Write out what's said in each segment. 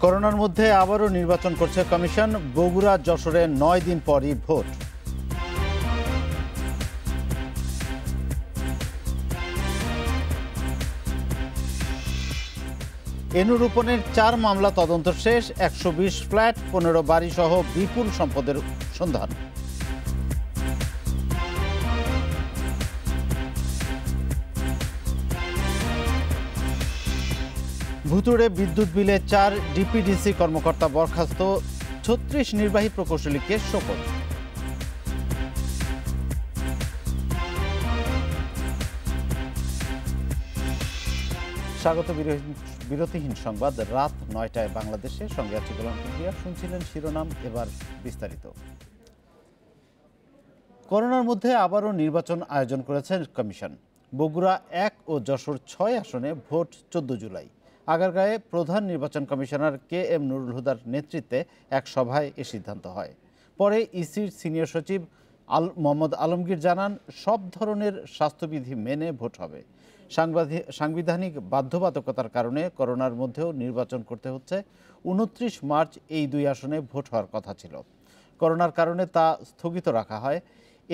করোনার মধ্যে আবারও নির্বাচন করছে কমিশন। বগুড়া যশোরে 9 দিন পরই ভোট। এনুরূপনের 4 মামলা তদন্ত শেষ। 120 ফ্ল্যাট, 15 বাড়ি সহ বিপুল সম্পদের সন্ধান। ভুতুড়ে বিদ্যুৎ বিলে 4 ডিপিডিসি কর্মকর্তা বরখাস্ত। 36 নির্বাহী প্রকৌশলীকে শোকজ। স্বাগত বিরতিহীন সংবাদ রাত 9টায় বাংলাদেশে। সঙ্গে আছি গোলাম কিবরিয়া। শুনছিলেন শিরোনাম, এবার বিস্তারিত। করোনার মধ্যে আবারও নির্বাচন আয়োজন করেছেন কমিশন। বগুড়া 1 ও যশোর 6 আসনে ভোট 14 জুলাই। আগারগাঁয়ে প্রধান নির্বাচন কমিশনার KM নুরুল হুদার নেতৃত্বে এক সভায় এ সিদ্ধান্ত হয়। পরে ইসির সিনিয়র সচিব মোহাম্মদ আলমগীর জানান, সব ধরনের স্বাস্থ্যবিধি মেনে ভোট হবে। সাংবিধানিক বাধ্যবাধকতার কারণে করোনার মধ্যেও নির্বাচন করতে হচ্ছে। 29 মার্চ এই 2 আসনে ভোট হওয়ার কথা ছিল। করোনার কারণে তা স্থগিত রাখা হয়।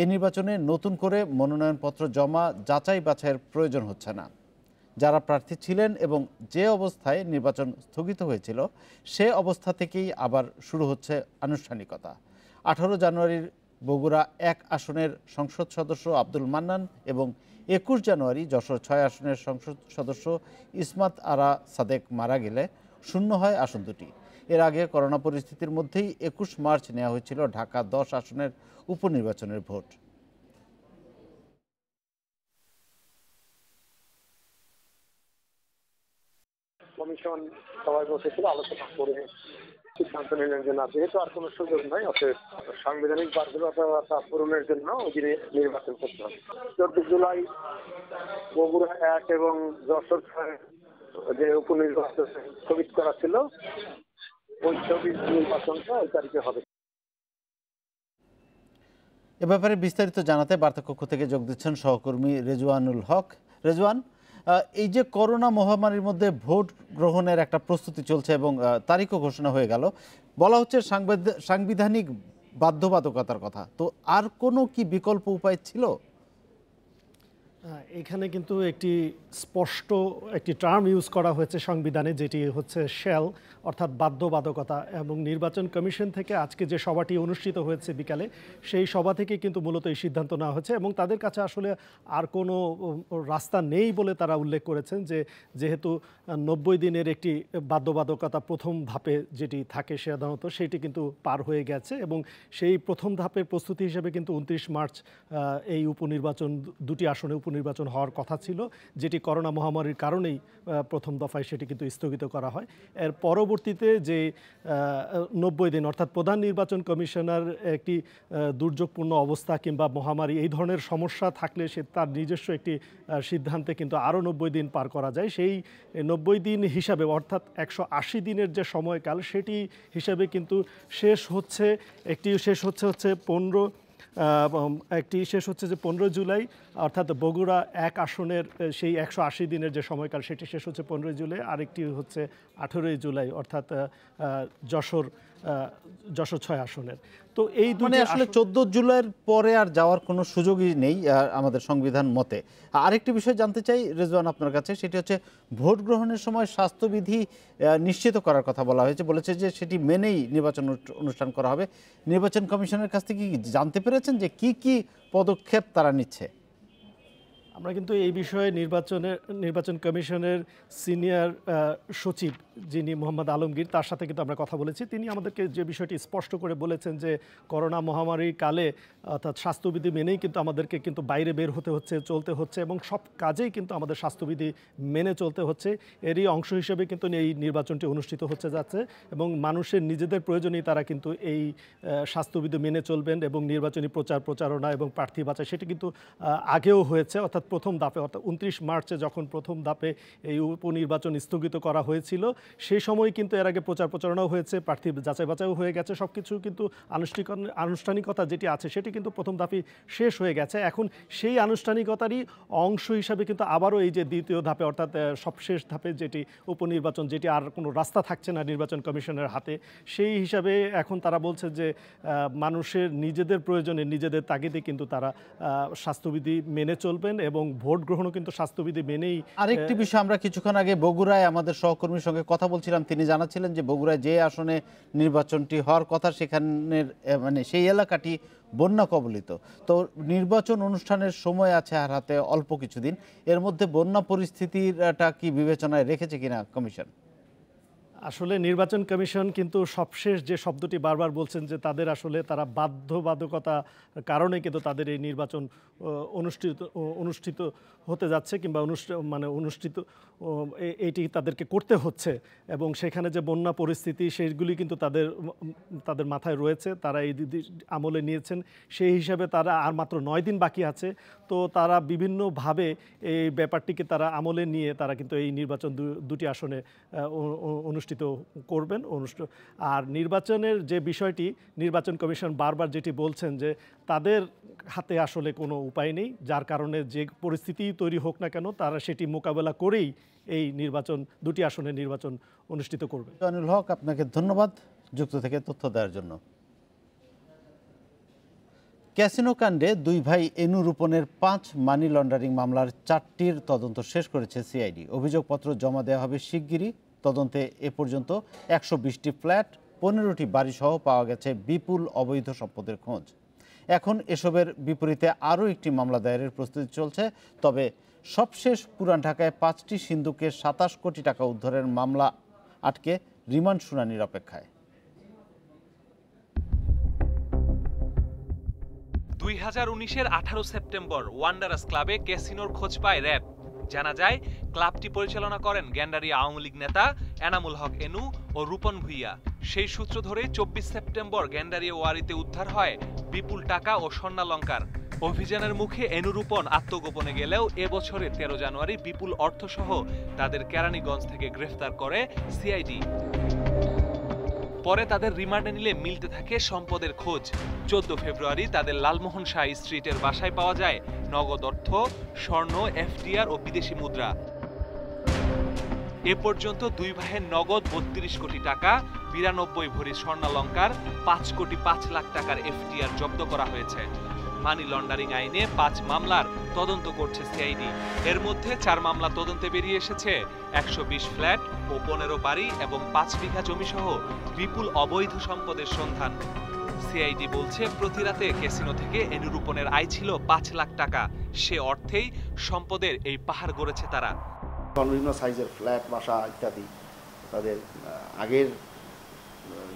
এ নির্বাচনে নতুন করে মনোনয়নপত্র জমা যাচাই বাছাইয়ের প্রয়োজন হচ্ছে না। যারা প্রার্থী ছিলেন এবং যে অবস্থায় নির্বাচন স্থগিত হয়েছিল সে অবস্থা থেকেই আবার শুরু হচ্ছে আনুষ্ঠানিকতা। 18 জানুয়ারির বগুড়া 1 আসনের সংসদ সদস্য আব্দুল মান্নান এবং 21 জানুয়ারি যশোর 6 আসনের সংসদ সদস্য ইসমাত আরা সাদেক মারা গেলে শূন্য হয় আসন দুটি। এর আগে করোনা পরিস্থিতির মধ্যেই 21 মার্চ নেওয়া হয়েছিল ঢাকা 10 আসনের উপনির্বাচনের ভোট। কমিশন সবাই বসেছিল, আলোচনা করে সিদ্ধান্ত নিলেন যে না, যেহেতু আর কোনো সুযোগ নাই, অতএব সাংবিধানিক বাধ্যবাধকতা পূরণের জন্য ওদিনে নির্বাচন করতে হবে। 14 জুলাই বগুড়া 1 এবং যশোর 6 যে উপনির্বাচন স্থগিত করা ছিল, ওই 24 নির্বাচনটা ওই তারিখে হবে। এ ব্যাপারে বিস্তারিত জানাতে বার্তাকক্ষ থেকে যোগ দিচ্ছেন সহকর্মী রেজওয়ানুল হক। রেজওয়ান, এই যে করোনা মহামারীর মধ্যে ভোট গ্রহণের একটা প্রস্তুতি চলছে এবং তারিখও ঘোষণা হয়ে গেল, বলা হচ্ছে সাংবিধানিক বাধ্যবাধকতার কথা, তো আর কোনো কি বিকল্প উপায় ছিল? এখানে কিন্তু একটি স্পষ্ট একটি টার্ম ইউজ করা হয়েছে সংবিধানে, যেটি হচ্ছে শ্যাল, অর্থাৎ বাধ্যবাধকতা। এবং নির্বাচন কমিশন থেকে আজকে যে সভাটি অনুষ্ঠিত হয়েছে বিকালে, সেই সভা থেকে কিন্তু মূলত এই সিদ্ধান্ত নেওয়া হয়েছে এবং তাদের কাছে আসলে আর কোনো রাস্তা নেই বলে তারা উল্লেখ করেছেন যে যেহেতু 90 দিনের একটি বাধ্যবাধকতা প্রথম ধাপে যেটি থাকে সাধারণত, সেটি কিন্তু পার হয়ে গেছে এবং সেই প্রথম ধাপের প্রস্তুতি হিসেবে কিন্তু 29 মার্চ এই উপনির্বাচন, দুটি আসনে উপনির্বাচন হওয়ার কথা ছিল, যেটি করোনা মহামারীর কারণেই প্রথম দফায় সেটি কিন্তু স্থগিত করা হয়। এর পরবর্তীতে যে 90 দিন, অর্থাৎ প্রধান নির্বাচন কমিশনার একটি দুর্যোগপূর্ণ অবস্থা কিংবা মহামারী এই ধরনের সমস্যা থাকলে সে তার নিজস্ব একটি সিদ্ধান্তে কিন্তু আরও 90 দিন পার করা যায়। সেই 90 দিন হিসাবে, অর্থাৎ 180 দিনের যে সময়কাল, সেটি হিসাবে কিন্তু শেষ হচ্ছে 15 জুলাই, অর্থাৎ বগুড়া 1 আসনের সেই 180 দিনের যে সময়কাল সেটি শেষ হচ্ছে 15 জুলাই। আরেকটি হচ্ছে 18 জুলাই, অর্থাৎ যশোর 6 আসনের। তো এই মানে আসলে 14 জুলাইয়ের পরে আর যাওয়ার কোনো সুযোগই নেই আমাদের সংবিধান মতে। আরেকটি বিষয় জানতে চাই রেজওয়ান আপনার কাছে, সেটি হচ্ছে ভোট গ্রহণের সময় স্বাস্থ্যবিধি নিশ্চিত করার কথা বলেছে যে সেটি মেনেই নির্বাচন অনুষ্ঠান করা হবে। নির্বাচন কমিশনের কাছ থেকে কি জানতে পেরেছেন যে কি কি পদক্ষেপ তারা নিচ্ছে? আমরা কিন্তু এই বিষয়ে নির্বাচন কমিশনের সিনিয়র সচিব যিনি মোহাম্মদ আলমগীর, তার সাথে কিন্তু আমরা কথা বলেছি। তিনি আমাদেরকে যে বিষয়টি স্পষ্ট করে বলেছেন যে করোনা মহামারীর কালে অর্থাৎ স্বাস্থ্যবিধি মেনেই কিন্তু আমাদেরকে কিন্তু বাইরে বের হতে হচ্ছে, চলতে হচ্ছে এবং সব কাজেই কিন্তু আমাদের স্বাস্থ্যবিধি মেনে চলতে হচ্ছে। এরই অংশ হিসেবে কিন্তু এই নির্বাচনটি অনুষ্ঠিত হচ্ছে যাচ্ছে এবং মানুষের নিজেদের প্রয়োজনেই তারা কিন্তু এই স্বাস্থ্যবিধি মেনে চলবেন এবং নির্বাচনী প্রচারণা এবং প্রার্থী বাছাই সেটি কিন্তু আগেও হয়েছে, অর্থাৎ প্রথম ধাপে অর্থাৎ 29 মার্চে যখন প্রথম ধাপে এই উপনির্বাচন স্থগিত করা হয়েছিল সেই সময় কিন্তু এর আগে প্রচার প্রচারণাও হয়েছে, প্রার্থী যাচাই বাছাইও হয়ে গেছে, সব কিছু কিন্তু আনুষ্ঠানিকতা যেটি আছে সেটি কিন্তু প্রথম ধাপে শেষ হয়ে গেছে। এখন সেই আনুষ্ঠানিকতারই অংশ হিসাবে কিন্তু আবারও এই যে দ্বিতীয় ধাপে অর্থাৎ সবশেষ ধাপে যেটি উপনির্বাচন, যেটি আর কোনো রাস্তা থাকছে না নির্বাচন কমিশনের হাতে, সেই হিসাবে এখন তারা বলছে যে মানুষের নিজেদের প্রয়োজনে নিজেদের তাগিদে কিন্তু তারা স্বাস্থ্যবিধি মেনে চলবেন এবং ভোট গ্রহণও কিন্তু স্বাস্থ্যবিধি মেনেই। আরেকটি বিষয়, আমরা কিছুক্ষণ আগে বগুড়ায় আমাদের সহকর্মীর সঙ্গে কথা বলছিলাম, তিনি জানাচ্ছিলেন যে বগুড়ায় যে আসনে নির্বাচনটি হওয়ার কথা সেখানের মানে সেই এলাকাটি বন্যা কবলিত। তো নির্বাচন অনুষ্ঠানের সময় আছে আর হাতে অল্প কিছুদিন, এর মধ্যে বন্যা পরিস্থিতিটা কি বিবেচনায় রেখেছে কিনা কমিশন? আসলে নির্বাচন কমিশন কিন্তু সবশেষ যে শব্দটি বারবার বলছেন যে তাদের আসলে তারা বাধ্যবাধকতা কারণে কিন্তু তাদের এই নির্বাচন অনুষ্ঠিত হতে যাচ্ছে কিংবা অনুষ্ঠিত এইটি তাদেরকে করতে হচ্ছে এবং সেখানে যে বন্যা পরিস্থিতি সেইগুলি কিন্তু তাদের মাথায় রয়েছে, তারা এই আমলে নিয়েছেন। সেই হিসাবে তারা আর মাত্র 9 দিন বাকি আছে, তো তারা বিভিন্নভাবে এই ব্যাপারটিকে তারা আমলে নিয়ে তারা কিন্তু এই নির্বাচন দুটি আসনে অনুষ্ঠিত করবেন। আর নির্বাচনের যে বিষয়টি নির্বাচন কমিশন বারবার যেটি বলছেন যে তাদের হাতে আসলে কোনো উপায় নেই, যার কারণে যে পরিস্থিতি তৈরি হোক না কেন তারা সেটি মোকাবেলা করেই এই নির্বাচন দুটি আসনে নির্বাচন অনুষ্ঠিত করবে। জয়নুল হক, আপনাকে ধন্যবাদ যুক্ত থেকে তথ্য দেওয়ার জন্য। ক্যাসিনো কাণ্ডে দুই ভাই এনু রূপনের 5 মানি লন্ডারিং মামলার 4টির তদন্ত শেষ করেছে সিআইডি। অভিযোগপত্র জমা দেওয়া হবে শিগগিরই। তদন্তে এ পর্যন্ত 120টি ফ্ল্যাট, 15টি বাড়িসহ পাওয়া গেছে বিপুল অবৈধ সম্পদের খোঁজ। এখন এসবের বিপরীতে আরও একটি মামলা দায়েরের প্রস্তুতি চলছে। তবে সবশেষ পুরান ঢাকায় 5টি সিন্দুকের 27 কোটি টাকা উদ্ধারের মামলা আটকে রিমান্ড শুনানির অপেক্ষায়। 2019-এর 18 সেপ্টেম্বর ওয়ান্ডারার্স ক্লাবে ক্যাসিনোর খোঁজ পায় র্যাব। জানা যায় ক্লাবটি পরিচালনা করেন গ্যান্ডারিয়া আওয়ামী লীগ নেতা এনামুল হক এনু ও রূপন ভুইয়া। সেই সূত্র ধরে 24 সেপ্টেম্বর গ্যান্ডারিয়া ওয়ারিতে উদ্ধার হয় বিপুল টাকা ও স্বর্ণালংকার। অভিযানের মুখে এনু রূপন আত্মগোপনে গেলেও এবছরের 13 জানুয়ারি বিপুল অর্থসহ তাদের কেরানীগঞ্জ থেকে গ্রেফতার করে সিআইডি। পরে তাদের রিমান্ডে নিলে মিলতে থাকে সম্পদের খোঁজ। 14 ফেব্রুয়ারি তাদের লালমোহন শাহ স্ট্রিটের বাসায় পাওয়া যায় নগদ অর্থ, স্বর্ণ, এফডিআর ও বিদেশি মুদ্রা। এ পর্যন্ত দুই ভাইয়ের নগদ 32 কোটি টাকা, 92 ভরি স্বর্ণালংকার, 5 কোটি 5 লাখ টাকার এফডিআর জব্দ করা হয়েছে। মানি লন্ডারিং আইনে 5 মামলার তদন্ত করছে সিআইডি। এর মধ্যে 4 মামলা তদন্তে বেরিয়ে এসেছে 120 ফ্ল্যাট ও 15 বাড়ি এবং 5 বিঘা জমি সহ বিপুল অবৈধ সম্পদের সন্ধান। সিআইডি বলছে প্রতি রাতে ক্যাসিনো থেকে এনু রূপনের আয় ছিল 5 লাখ টাকা। সে অর্থেই সম্পদের এই পাহাড় গড়েছে তারা। বিভিন্ন সাইজের ফ্ল্যাট, বাসা ইত্যাদি, তাদের আগের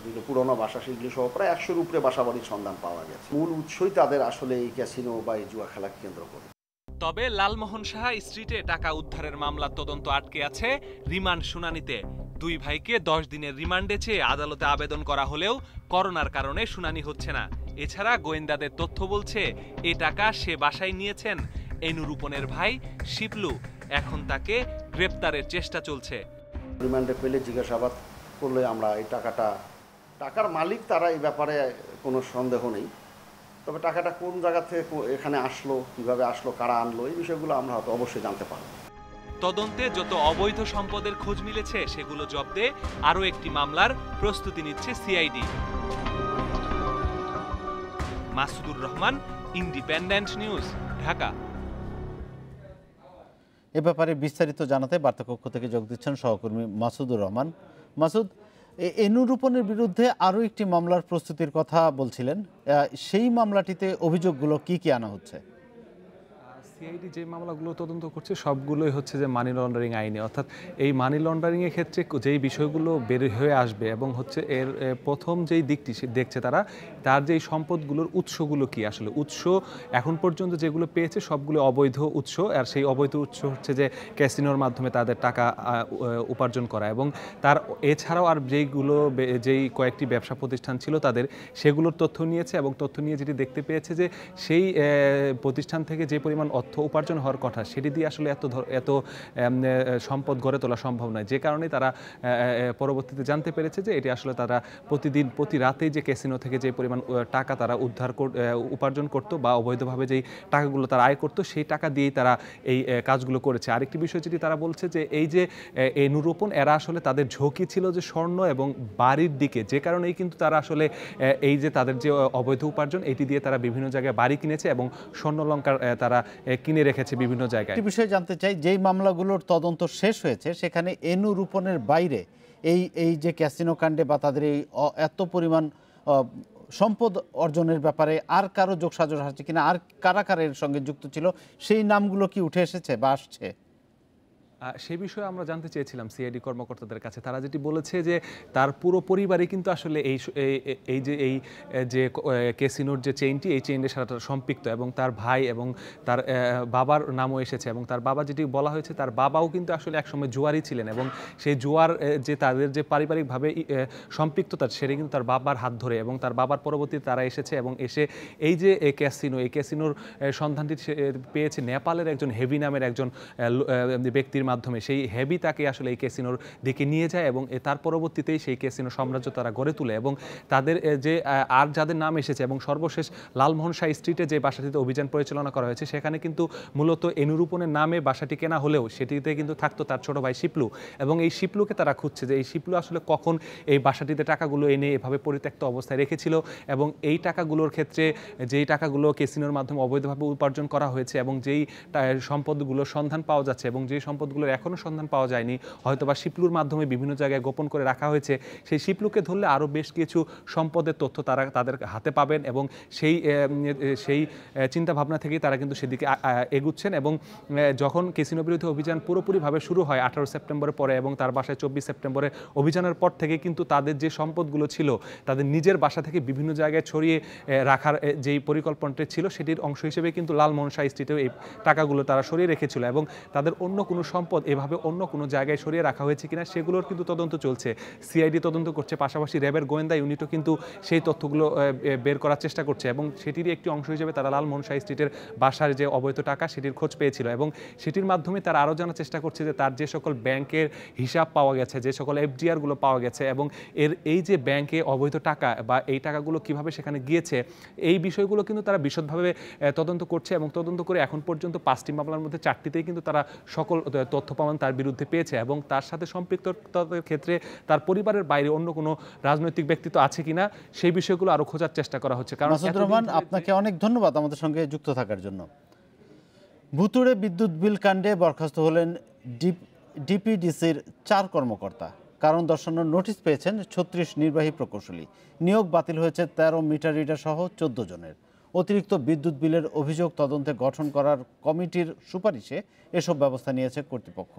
যেগুলো পুরোনো বাসা সেগুলি সহ প্রায় 100-এর উপরে বাসা বাড়ির সন্ধান পাওয়া গেছে। মূল উৎসই তাদের আসলে এই ক্যাসিনো বা এই জুয়া খেলাকে কেন্দ্র করে। তবে লালমোহন শাহ স্ট্রিটে টাকা উদ্ধারের মামলার তদন্ত আটকে আছে রিমান্ড শুনানিতে। দুই ভাইকে 10 দিনের রিমান্ডে চেয়ে আদালতে আবেদন করা হলেও করোনার কারণে শুনানি হচ্ছে না। এছাড়া গোয়েন্দাদের তথ্য বলছে এ টাকা সে বাসায় নিয়েছেন এনু রূপনের ভাই শিবলু। এখন তাকে গ্রেপ্তারের চেষ্টা চলছে। রিমান্ডে পেলে জিজ্ঞাসাবাদ করলে আমরা এই টাকার মালিক তারা, এই ব্যাপারে কোনো সন্দেহ নেই। তবে টাকাটা কোন জায়গা থেকে এখানে আসলো, কিভাবে আসলো, কারা আনলো, এই বিষয়গুলো আমরা হয়তো অবশ্যই জানতে পারব। তদন্তে যত অবৈধ সম্পদের খোঁজ মিলেছে সেগুলো জব্দে আরও একটি মামলার প্রস্তুতি নিচ্ছে CID. Masudur Rahman, Independent news, Dhaka. এ ব্যাপারে বিস্তারিত জানাতে বার্তাকক্ষ থেকে যোগ দিচ্ছেন সহকর্মী মাসুদুর রহমান। মাসুদ, এনু রূপনের বিরুদ্ধে আরও একটি মামলার প্রস্তুতির কথা বলছিলেন, সেই মামলাটিতে অভিযোগগুলো কি কি আনা হচ্ছে? সিআইডি যে মামলাগুলো তদন্ত করছে সবগুলোই হচ্ছে যে মানি লন্ডারিং আইনে, অর্থাৎ এই মানি লন্ডারিংয়ের ক্ষেত্রে যেই বিষয়গুলো বের হয়ে আসবে এবং হচ্ছে এর প্রথম যেই দিকটি দেখছে তার যেই সম্পদগুলোর উৎসগুলো কি, আসলে উৎস এখন পর্যন্ত যেগুলো পেয়েছে সবগুলো অবৈধ উৎস। আর সেই অবৈধ উৎস হচ্ছে যে ক্যাসিনোর মাধ্যমে তাদের টাকা উপার্জন করা, এবং তার এছাড়াও আর যেই কয়েকটি ব্যবসা প্রতিষ্ঠান ছিল তাদের, সেগুলোর তথ্য নিয়েছে এবং তথ্য নিয়ে যেটি দেখতে পেয়েছে যে সেই প্রতিষ্ঠান থেকে যে পরিমাণ অর্থ অর্থ উপার্জন হওয়ার কথা সেটি দিয়ে আসলে এত সম্পদ গড়ে তোলা সম্ভব নয়, যে কারণে তারা পরবর্তীতে জানতে পেরেছে যে এটি আসলে তারা প্রতি রাতেই যে ক্যাসিনো থেকে যে পরিমাণ টাকা তারা উপার্জন করতো বা অবৈধভাবে যেই টাকাগুলো তারা আয় করতো সেই টাকা দিয়েই তারা এই কাজগুলো করেছে। আরেকটি বিষয় যেটি তারা বলছে যে এই যে এই নুরুপন এরা আসলে তাদের ঝোঁকি ছিল যে স্বর্ণ এবং বাড়ির দিকে, যে কারণেই কিন্তু তারা আসলে এই যে তাদের যে অবৈধ উপার্জন এটি দিয়ে তারা বিভিন্ন জায়গায় বাড়ি কিনেছে এবং স্বর্ণলঙ্কার তারা কিনে রেখেছে বিভিন্ন জায়গায়। একটি বিষয় জানতে চাই, যেই মামলাগুলোর তদন্ত শেষ হয়েছে সেখানে নুরুপনের বাইরে এই যে ক্যাসিনো কাণ্ডে বা তাদের এই এত পরিমাণ সম্পদ অর্জনের ব্যাপারে আর কারো যোগসাজশ আছে কিনা, আর কারা কারা এর সঙ্গে যুক্ত ছিল, সেই নামগুলো কি উঠে এসেছে বা আসছে? সে বিষয়ে আমরা জানতে চেয়েছিলাম সিআইডি কর্মকর্তাদের কাছে। তারা যেটি বলেছে যে তার পুরো পরিবারই কিন্তু আসলে এই যে ক্যাসিনোর যে চেইনটি এই চেইনের সাথে সম্পৃক্ত এবং তার ভাই এবং তার বাবার নামও এসেছে এবং তার বাবা যেটি বলা হয়েছে তার বাবাও কিন্তু আসলে একসময় জুয়ারই ছিলেন এবং সেই জুয়ার যে তাদের যে পারিবারিকভাবে সম্পৃক্ততা সেটা কিন্তু তার বাবার হাত ধরে এবং তার বাবার পরবর্তীতে তারা এসেছে এবং এসে এই যে এই ক্যাসিনোর সন্ধানটি পেয়েছে নেপালের একজন হেভি নামের একজন ব্যক্তির মাধ্যমে। সেই হেভি তাকে আসলে এই ক্যাসিনোর দিকে নিয়ে যায় এবং তার পরবর্তীতেই সেই ক্যাসিনো সাম্রাজ্য তারা গড়ে তোলে এবং তাদের যে আর যাদের নাম এসেছে এবং সর্বশেষ লালমোহন শাহ স্ট্রিটে যে বাসাটিতে অভিযান পরিচালনা করা হয়েছে সেখানে কিন্তু মূলত নুরুপনের নামে বাসাটি কেনা হলেও সেটিতে কিন্তু থাকতো তার ছোট ভাই শিপলু এবং এই শিপলুকে তারা খুঁজছে যে এই শিপলু আসলে কখন এই বাসাটিতে টাকাগুলো এনে এভাবে পরিত্যক্ত অবস্থায় রেখেছিল এবং এই টাকাগুলোর ক্ষেত্রে যেই টাকাগুলো ক্যাসিনোর মাধ্যমে অবৈধভাবে উপার্জন করা হয়েছে এবং যেই সম্পদগুলোর সন্ধান পাওয়া যাচ্ছে এবং যেই সম্পদগুলোর এখনও সন্ধান পাওয়া যায়নি, হয়তো বা শিপলুর মাধ্যমে বিভিন্ন জায়গায় গোপন করে রাখা হয়েছে, সেই শিপলুকে ধরলে আরও বেশ কিছু সম্পদের তথ্য তারা তাদের হাতে পাবেন এবং সেই চিন্তাভাবনা থেকেই তারা কিন্তু সেদিকে এগুচ্ছেন এবং যখন ক্যাসিনো বিরোধী অভিযান পুরোপুরিভাবে শুরু হয় 18 সেপ্টেম্বরের পরে এবং তার বাসায় 24 সেপ্টেম্বরে অভিযানের পর থেকে কিন্তু তাদের যে সম্পদগুলো ছিল তাদের নিজের বাসা থেকে বিভিন্ন জায়গায় ছড়িয়ে রাখার যেই পরিকল্পনাটি ছিল সেটির অংশ হিসেবে কিন্তু লালমোহন শাহ স্ট্রিটেও এই টাকাগুলো তারা সরিয়ে রেখেছিল এবং তাদের অন্য কোনো সম্পদ এভাবে অন্য কোনো জায়গায় সরিয়ে রাখা হয়েছে কিনা সেগুলোর কিন্তু তদন্ত চলছে। সিআইডি তদন্ত করছে, পাশাপাশি র্যাবের গোয়েন্দা ইউনিটও কিন্তু সেই তথ্যগুলো বের করার চেষ্টা করছে এবং সেটিরই একটি অংশ হিসেবে তারা লালমোহন শাহ স্ট্রিটের বাসার যে অবৈধ টাকা সেটির খোঁজ পেয়েছিল এবং সেটির মাধ্যমে তারা আরও জানার চেষ্টা করছে যে তার যে সকল ব্যাংকের হিসাব পাওয়া গেছে, যে সকল এফডিআরগুলো পাওয়া গেছে এবং এই যে ব্যাংকে অবৈধ টাকা বা এই টাকাগুলো কিভাবে সেখানে গিয়েছে এই বিষয়গুলো কিন্তু তারা বিশদভাবে তদন্ত করছে এবং তদন্ত করে এখন পর্যন্ত 5টি মামলার মধ্যে 4টিতেই কিন্তু তারা সকল তথ্য প্রমাণ তার বিরুদ্ধে পেয়েছে এবং তার সাথে সম্পৃক্ততার ক্ষেত্রে তার পরিবারের বাইরে অন্য কোনো রাজনৈতিক ব্যক্তিত্ব আছে কিনা সেই বিষয়গুলো আরো খোঁজার চেষ্টা করা হচ্ছে। কারণ মাসুদ রহমান, আপনাকে অনেক ধন্যবাদ আমাদের সঙ্গে যুক্ত থাকার জন্য। ভুতুড়ে বিদ্যুৎ বিল কাণ্ডে বরখাস্ত হলেন ডিপিডিসির 4 কর্মকর্তা। কারণ দর্শানোর নোটিশ পেয়েছেন 36 নির্বাহী প্রকৌশলী। নিয়োগ বাতিল হয়েছে 13 মিটার রিডার সহ 14 জনের। অতিরিক্ত বিদ্যুৎ বিলের অভিযোগ তদন্তে গঠন করার কমিটির সুপারিশে এসব ব্যবস্থা নিয়েছে কর্তৃপক্ষ।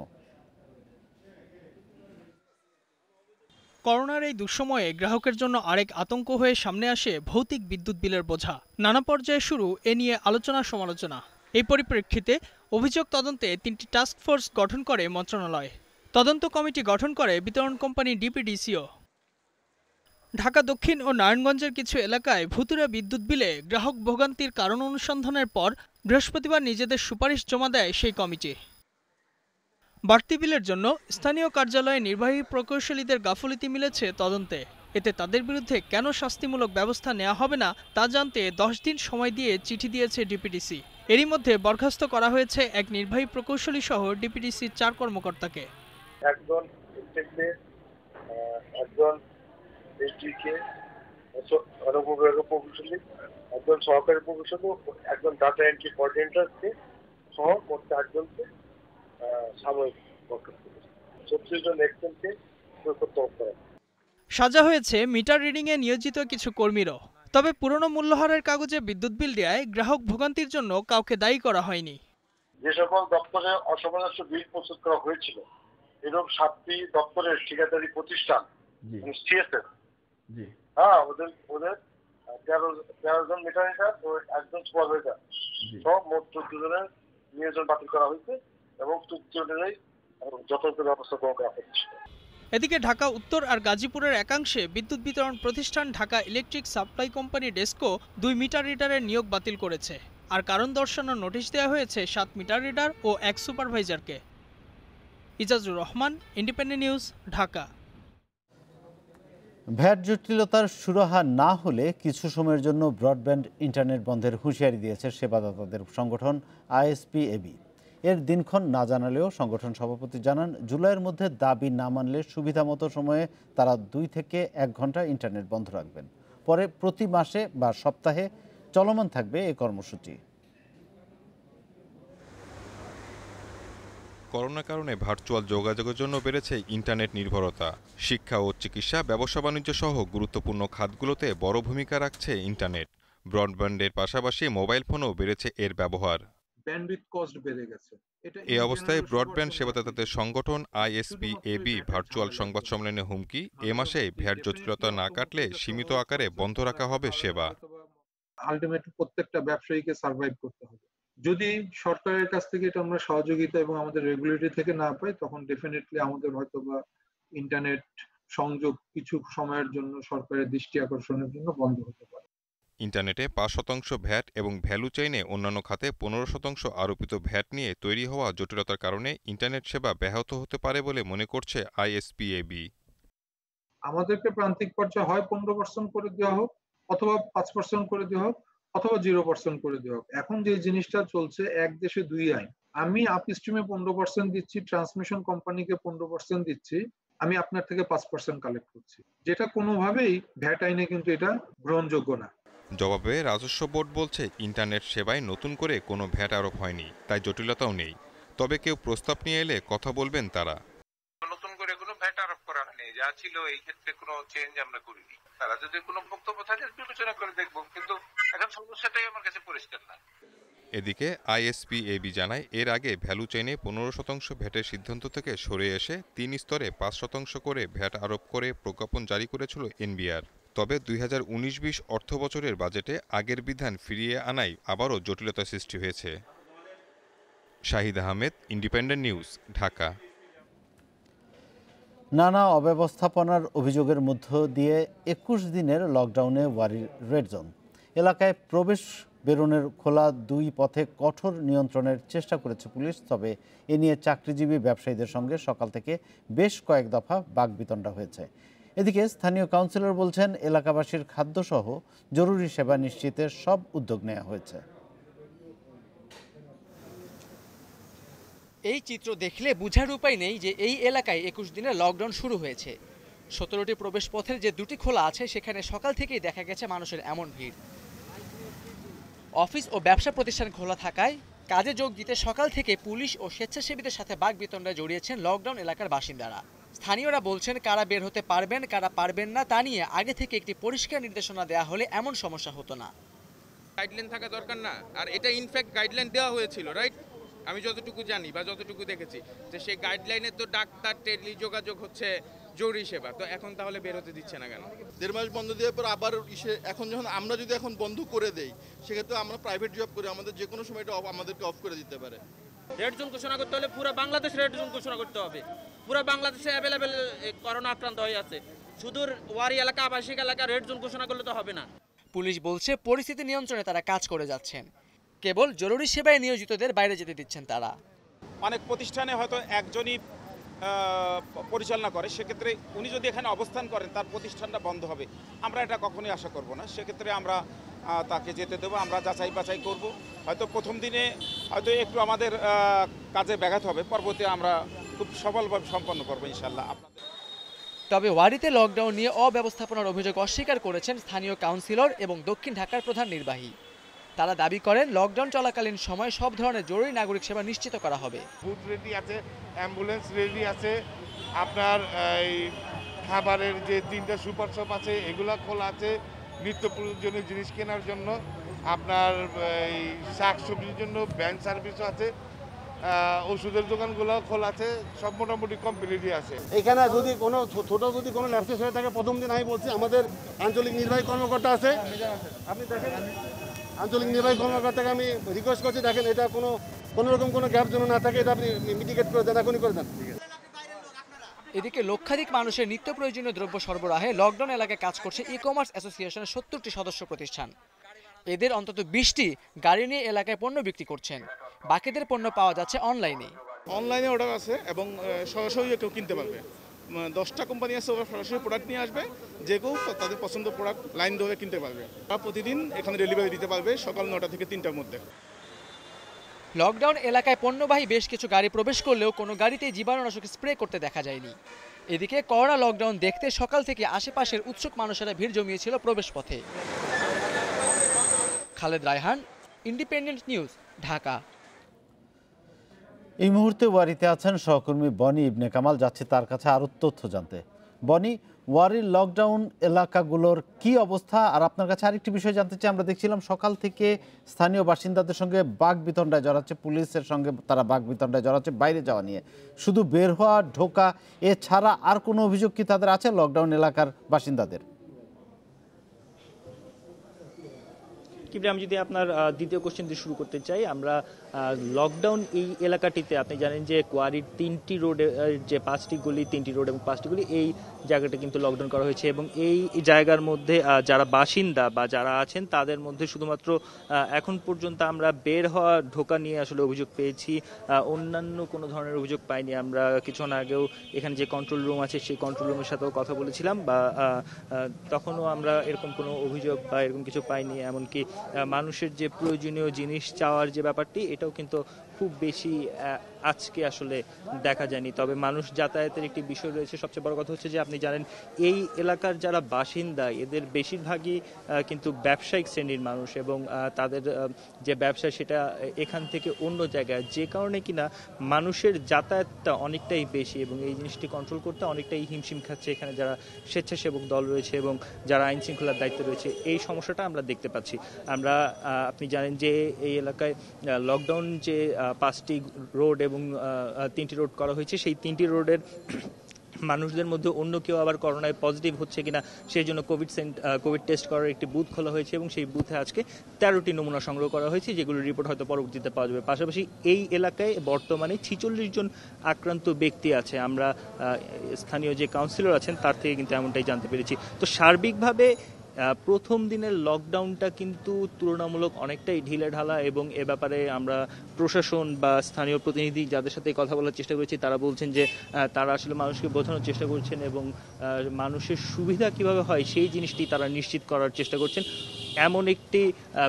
করোনার এই দুঃসময়ে গ্রাহকের জন্য আরেক আতঙ্ক হয়ে সামনে আসে ভৌতিক বিদ্যুৎ বিলের বোঝা। নানা পর্যায়ে শুরু এ নিয়ে আলোচনা সমালোচনা। এই পরিপ্রেক্ষিতে অভিযোগ তদন্তে 3টি টাস্ক ফোর্স গঠন করে মন্ত্রণালয়। তদন্ত কমিটি গঠন করে বিতরণ কোম্পানি ডিপিডিসিও। ঢাকা দক্ষিণ ও নারায়ণগঞ্জের কিছু এলাকায় ভুতুড়ে বিদ্যুৎ বিলে গ্রাহক ভোগান্তির কারণ অনুসন্ধানের পর বৃহস্পতিবার নিজেদের সুপারিশ জমা দেয় সেই কমিটি। বাড়তি বিলের জন্য স্থানীয় কার্যালয়ে নির্বাহী প্রকৌশলীদের গাফিলতি মিলেছে তদন্তে। এতে তাদের বিরুদ্ধে কেন শাস্তিমূলক ব্যবস্থা নেওয়া হবে না তা জানতে 10 দিন সময় দিয়ে চিঠি দিয়েছে ডিপিডিসি। এরই মধ্যে বরখাস্ত করা হয়েছে এক নির্বাহী প্রকৌশলী সহ ডিপিডিসির 4 কর্মকর্তাকে। একজন প্রকৌশলী, একজন সহকারী প্রকৌশলী, একজন ডাটা এন্ট্রি কোঅর্ডিনেটরকে সহ করতে 8জনকে সাময়িক বরখাস্ত করেছে। 36 জন এক্সেলকে প্রত্যক্ষ করা। সাজা হয়েছে মিটার রিডিংয়ে নিয়োজিত কিছু কর্মীরও। তবে পুরনো মূল্যহারের কাগজে বিদ্যুৎ বিল দেওয়ায় গ্রাহক ভোগান্তির জন্য কাউকে দায়ী করা হয়নি। যে সকল দপ্তরে অসামঞ্জস্য বিল প্রস্তুত করা হয়েছিল এরকম 7টি দপ্তরের ঠিকাদারি প্রতিষ্ঠান সিএসএফ, ওদের 13 জন মিটার রিডার ও একজন সুপারভাইজার সব মোট 14 জনের নিয়োজন বাতিল করা হয়েছে এবং তৃতীয়জনেরই যথাযথ ব্যবস্থা গ্রহণ করা হচ্ছে। এদিকে ঢাকা উত্তর আর গাজীপুরের একাংশে বিদ্যুৎ বিতরণ প্রতিষ্ঠান Dhaka Electric Supply Company DESCO 2 meter রিডারের নিয়োগ বাতিল করেছে। আর কারণ দর্শানোর নোটিশ দেওয়া হয়েছে 7 মিটার রিডার ও 1 সুপারভাইজারকে। Ijajur Rahman, Independent news, Dhaka. VAT জটিলতার সুরাহা না হলে কিছু সময়ের জন্য ব্রডব্যান্ড ইন্টারনেট বন্ধের হুঁশিয়ারি দিয়েছে সেবাদাতাদের সংগঠন আইএসপিএবি। এর দিনক্ষণ না জানালেও সংগঠন সভাপতি জানান, জুলাইয়ের মধ্যে দাবি না মানলে সুবিধামতো সময়ে তারা 2 থেকে 1 ঘন্টা ইন্টারনেট বন্ধ রাখবেন। পরে প্রতি মাসে বা সপ্তাহে চলমান থাকবে এই কর্মসূচি। করোনার কারণে ভার্চুয়াল যোগাযোগের জন্য বেড়েছে ইন্টারনেট নির্ভরতা। শিক্ষা ও চিকিৎসা, ব্যবসা বাণিজ্য সহ গুরুত্বপূর্ণ খাতগুলোতে বড় ভূমিকা রাখছে ইন্টারনেট। ব্রডব্যান্ডের পাশাপাশি মোবাইল ফোনও বেড়েছে এর ব্যবহার। এ অবস্থায় ব্রডব্যান্ড সেবাদাতাদের সংগঠন আইএসপিএবি ভার্চুয়াল সংবাদ সম্মেলনে হুমকি, এ মাসে ভ্যাট জটিলতা না কাটলে সীমিত আকারে বন্ধ রাখা হবে সেবা। আলটিমেটলি প্রত্যেকটা ব্যবসায়ীকে সার্ভাইভ করতে হবে। যদি সরকারের কাছ থেকে এটা আমরা সহযোগিতা এবং আমাদের রেগুলেটরি থেকে না পাই, তখন ডেফিনেটলি আমাদের হয়তোবা ইন্টারনেট সংযোগ কিছু সময়ের জন্য সরকারের দৃষ্টি আকর্ষণের জন্য বন্ধ হতে পারে। ইন্টারনেটে 5% ভ্যাট এবং ভ্যালু চেইনে অন্যান্য খাতে 15% আরোপিত ভ্যাট নিয়ে তৈরি হওয়া জটিলতার কারণে ইন্টারনেট সেবা ব্যাহত হতে পারে বলে মনে করছে আইএসপিএবি। আমাদেরকে প্রান্তিক পর্যায়ে হয় 15% করে দেওয়া হোক, অথবা 5% করে দেওয়া হোক, অথবা 0% করে দেওয়া হোক। এখন যে জিনিসটা চলছে, এক দেশে দুই আইন। আমি আপস্ট্রিমে 15% দিচ্ছি, ট্রান্সমিশন কোম্পানিকে 15% দিচ্ছি, আমি আপনার থেকে 5% কালেক্ট করছি, যেটা কোনোভাবেই ভ্যাট আইনে কিন্তু এটা গ্রহণযোগ্য না। জবাবে রাজস্ব বোর্ড বলছে, ইন্টারনেট সেবায় নতুন করে কোনো ভ্যাট আরোপ হয়নি, তাই জটিলতাও নেই। তবে কেউ প্রস্তাব নিয়ে এলে কথা বলবেন তারা। নতুন করে কোনো ভ্যাট আরোপ করা হয়নি, যা ছিল এই ক্ষেত্রে কোনো চেঞ্জ আমরা করিনি। তারা যদি কোনো বক্তব্য থাকে বিবেচনা করে দেখব, কিন্তু এখন সমস্যাটাই আমার কাছে পরিষ্কার না। এদিকে আইএসপিএবি জানায়, এর আগে ভ্যালু চেইনে 15% ভ্যাটের সিদ্ধান্ত থেকে সরে এসে 3 স্তরে 5% করে ভ্যাট আরোপ করে প্রজ্ঞাপন জারি করেছিল এনবিআর। তবে 2019-20 অর্থ বছরের বাজেটে আগের বিধান ফিরিয়ে আনায় আবারও জটিলতা সৃষ্টি হয়েছে। Shahid Ahmed, independent news, Dhaka. নানা অব্যবস্থাপনার অভিযোগের মধ্য দিয়ে 21 দিনের লকডাউনে ওয়ারীর রেড জোন এলাকায় প্রবেশ বেরোনের খোলা 2 পথে কঠোর নিয়ন্ত্রণের চেষ্টা করেছে পুলিশ। তবে এ নিয়ে চাকরিজীবী ব্যবসায়ীদের সঙ্গে সকাল থেকে বেশ কয়েক দফা বাকবিতণ্ডা হয়েছে। এদিকে স্থানীয় কাউন্সিলর বলছেন, এলাকাবাসীর খাদ্যসহ জরুরি সেবা নিশ্চিতের সব উদ্যোগ নেওয়া হয়েছে। এই চিত্র দেখলে বোঝার উপায় নেই যে এই এলাকায় 21 দিনের লকডাউন শুরু হয়েছে। 17টি প্রবেশ পথের যে 2টি খোলা আছে, সেখানে সকাল থেকেই দেখা গেছে মানুষের এমন ভিড়। অফিস ও ব্যবসা প্রতিষ্ঠান খোলা থাকায় কাজে যোগ দিতে সকাল থেকে পুলিশ ও স্বেচ্ছাসেবীদের সাথে বাকবিতণ্ডায় জড়িয়েছেন লকডাউন এলাকার বাসিন্দারা। স্থানীয়রা বলছেন, কারা বের হতে পারবেন, কারা পারবেন না, তা নিয়ে আগে থেকে একটি পরিষ্কার নির্দেশনা দেওয়া হলে এমন সমস্যা হতো না। গাইডলাইন থাকা দরকার না? আর এটা ইনফ্যাক্ট গাইডলাইন দেওয়া হয়েছিল, রাইট? আমি যতটুকু জানি বা যতটুকু দেখেছি, যে সেই গাইডলাইনে তো ডাক্তার, টেলি যোগাযোগ হচ্ছে জরুরি সেবা, তো এখন তাহলে বের হতে দিচ্ছে না কেন? 1.5 মাস বন্ধ দেওয়ার পর আবার এখন যখন আমরা যদি এখন বন্ধ করে দেই, সেক্ষেত্রে আমরা প্রাইভেট জব করি, আমাদের যে কোনো সময় এটা আমাদেরকে অফ করে দিতে পারে। রেড জোন ঘোষণা করতে হলে পুরো বাংলাদেশ রেড জোন ঘোষণা করতে হবে। পুরো বাংলাদেশে অ্যাভেলেবেল করোনা আক্রান্ত হয়ে আছে, শুধু ওয়ারি এলাকা, আবাসিক এলাকা রেড জোন ঘোষণা করলে তো হবে না। পুলিশ বলছে, পরিস্থিতি নিয়ন্ত্রণে তারা কাজ করে যাচ্ছেন, কেবল জরুরি সেবায় নিয়োজিতদের বাইরে যেতে দিচ্ছেন তারা। অনেক প্রতিষ্ঠানে হয়তো একজনই পরিচালনা করে, সেক্ষেত্রে উনি যদি এখানে অবস্থান করেন, তার প্রতিষ্ঠানটা বন্ধ হবে, আমরা এটা কখনোই আশা করব না। সেক্ষেত্রে আমরা তাকে যেতে দেবো, আমরা যাচাই বাছাই করব। হয়তো প্রথম দিনে হয়তো একটু আমাদের কাজে ব্যাঘাত হবে, পরবর্তী আমরা খুব সফলভাবে সম্পন্ন করবো ইনশাল্লাহ। তবে ওয়ারিতে লকডাউন নিয়ে অব্যবস্থাপনার অভিযোগ অস্বীকার করেছেন স্থানীয় কাউন্সিলর এবং দক্ষিণ ঢাকার প্রধান নির্বাহী। তারা দাবি করেন, লকডাউন চলাকালীন সময় সব ধরনের জরুরি নাগরিক সেবা নিশ্চিত করা হবে। ফুড রেডি আছে, অ্যাম্বুলেন্স রেডি আছে, আপনার এই খাবারের যে 3টা সুপার শপ আছে এগুলো খোলা আছে, নিত্য প্রয়োজনীয় জিনিস কেনার জন্য, আপনার এই শাক সবজির জন্য ভ্যান সার্ভিসও আছে, ওষুধের দোকানগুলো খোলা আছে, সব মোটামুটি কমপ্লিটই আছে। এখানে যদি কোনো ছোট যদি কোনো ল্যাপসেস হয়ে থাকে, প্রথম দিন আমি বলছি আমাদের আঞ্চলিক নির্বাহী কর্মকর্তা আছে, আপনি দেখেন আঞ্চলিক নির্বাহী কর্মকর্তাকে আমি রিকোয়েস্ট করছি, দেখেন এটা কোনো রকম কোনো গ্যাপ যেন না থাকে, এটা আপনি মিটিগেট করে দেন, এখনই করে দেন। এদিকে লক্ষাধিক মানুষের নিত্য প্রয়োজনীয় দ্রব্য সরবরাহে লকডাউন এলাকায় কাজ করছে ই কমার্স অ্যাসোসিয়েশনের 70টি সদস্য প্রতিষ্ঠান। এদের অন্তত 20টি গাড়ি নিয়ে এলাকায় পণ্য বিক্রি করছেন। বাকিদের পণ্য পাওয়া যাচ্ছে অনলাইনে। অনলাইনে অর্ডার আছে এবং সরাসরি কেউ কিনতে পারবে। 10টা কোম্পানি আছে, ওরা সরাসরি প্রোডাক্ট নিয়ে আসবে, যে কেউ তাদের পছন্দ প্রোডাক্ট লাইন ধরে কিনতে পারবে। তারা প্রতিদিন এখানে ডেলিভারি দিতে পারবে সকাল 9টা থেকে 3টার মধ্যে। লকডাউন এলাকায় পণ্যবাহী বেশ কিছু গাড়ি প্রবেশ করলেও কোনো গাড়িতেই জীবাণুনাশক স্প্রে করতে দেখা যায়নি। এদিকে করোনা লকডাউন দেখতে সকাল থেকে আশেপাশের উৎসুক মানুষেরা ভিড় জমিয়েছিল প্রবেশপথে। Khaled Raihan, independent news, Dhaka. এই মুহূর্তে ওয়ারিতে আছেন সহকর্মী বনি ইবনে কামাল, যাচ্ছে তার কাছে আরও তথ্য জানতে। বনি, ওয়ারির লকডাউন এলাকাগুলোর কি অবস্থা? আর আপনার কাছে আরেকটি বিষয় জানতে চাই, আমরা দেখছিলাম সকাল থেকে স্থানীয় বাসিন্দাদের সঙ্গে বাকবিতণ্ডায় জড়াচ্ছে, পুলিশের সঙ্গে তারা বাকবিতণ্ডায় জড়াচ্ছে বাইরে যাওয়া নিয়ে। শুধু বের হওয়া ঢোকা এছাড়া আর কোনো অভিযোগ কি তাদের আছে লকডাউন এলাকার বাসিন্দাদের? আমি যদি আপনার দ্বিতীয় কোশ্চেন দিয়ে শুরু করতে চাই, আমরা লকডাউন এই এলাকাটিতে আপনি জানেন যে কোয়ারির 3টি রোডে যে 5টি গলি, 3টি রোড এবং 5টি গলি, এই জায়গাটা কিন্তু লকডাউন করা হয়েছে এবং এই জায়গার মধ্যে যারা বাসিন্দা বা যারা আছেন তাদের মধ্যে শুধুমাত্র এখন পর্যন্ত আমরা বের হওয়া ঢোকা নিয়ে আসলে অভিযোগ পেয়েছি, অন্যান্য কোনো ধরনের অভিযোগ পাইনি। আমরা কিছুক্ষণ আগেও এখানে যে কন্ট্রোল রুম আছে সেই কন্ট্রোল রুমের সাথেও কথা বলেছিলাম, বা তখনও আমরা এরকম কোনো অভিযোগ বা এরকম কিছু পাইনি। এমনকি মানুষের যে প্রয়োজনীয় জিনিস চাওয়ার যে ব্যাপারটি, এটাও কিন্তু খুব বেশি আজকে আসলে দেখা যায়নি। তবে মানুষ যাতায়াতের একটি বিষয় রয়েছে। সবচেয়ে বড় কথা হচ্ছে যে আপনি জানেন এই এলাকার যারা বাসিন্দা এদের বেশিরভাগই কিন্তু ব্যবসায়িক শ্রেণীর মানুষ এবং তাদের যে ব্যবসা সেটা এখান থেকে অন্য জায়গায়, যে কারণে কিনা মানুষের যাতায়াতটা অনেকটাই বেশি এবং এই জিনিসটি কন্ট্রোল করতে অনেকটাই হিমশিম খাচ্ছে এখানে যারা স্বেচ্ছাসেবক দল রয়েছে এবং যারা আইন শৃঙ্খলার দায়িত্বে রয়েছে। এই সমস্যাটা আমরা দেখতে পাচ্ছি। আমরা আপনি জানেন যে এই এলাকায় লকডাউন যে 5টি রোড এবং 3টি রোড করা হয়েছে, সেই 3টি রোডের মানুষদের মধ্যে অন্য কেউ আবার করোনায় পজিটিভ হচ্ছে কিনা সেই জন্য কোভিড টেস্ট করার একটি বুথ খোলা হয়েছে এবং সেই বুথে আজকে 13টি নমুনা সংগ্রহ করা হয়েছে, যেগুলোর রিপোর্ট হয়তো পরবর্তীতে পাওয়া যাবে। পাশাপাশি এই এলাকায় বর্তমানে 46 জন আক্রান্ত ব্যক্তি আছে। আমরা স্থানীয় যে কাউন্সিলর আছেন তার থেকে কিন্তু এমনটাই জানতে পেরেছি। তো সার্বিকভাবে প্রথম দিনের লকডাউনটা কিন্তু তুলনামূলক অনেকটাই ঢিলে ঢালা এবং এ ব্যাপারে আমরা প্রশাসন বা স্থানীয় প্রতিনিধি যাদের সাথে কথা বলার চেষ্টা করেছি তারা বলছেন যে তারা আসলে মানুষকে বোঝানোর চেষ্টা করছেন এবং মানুষের সুবিধা কিভাবে হয় সেই জিনিসটি তারা নিশ্চিত করার চেষ্টা করছেন। এমন একটি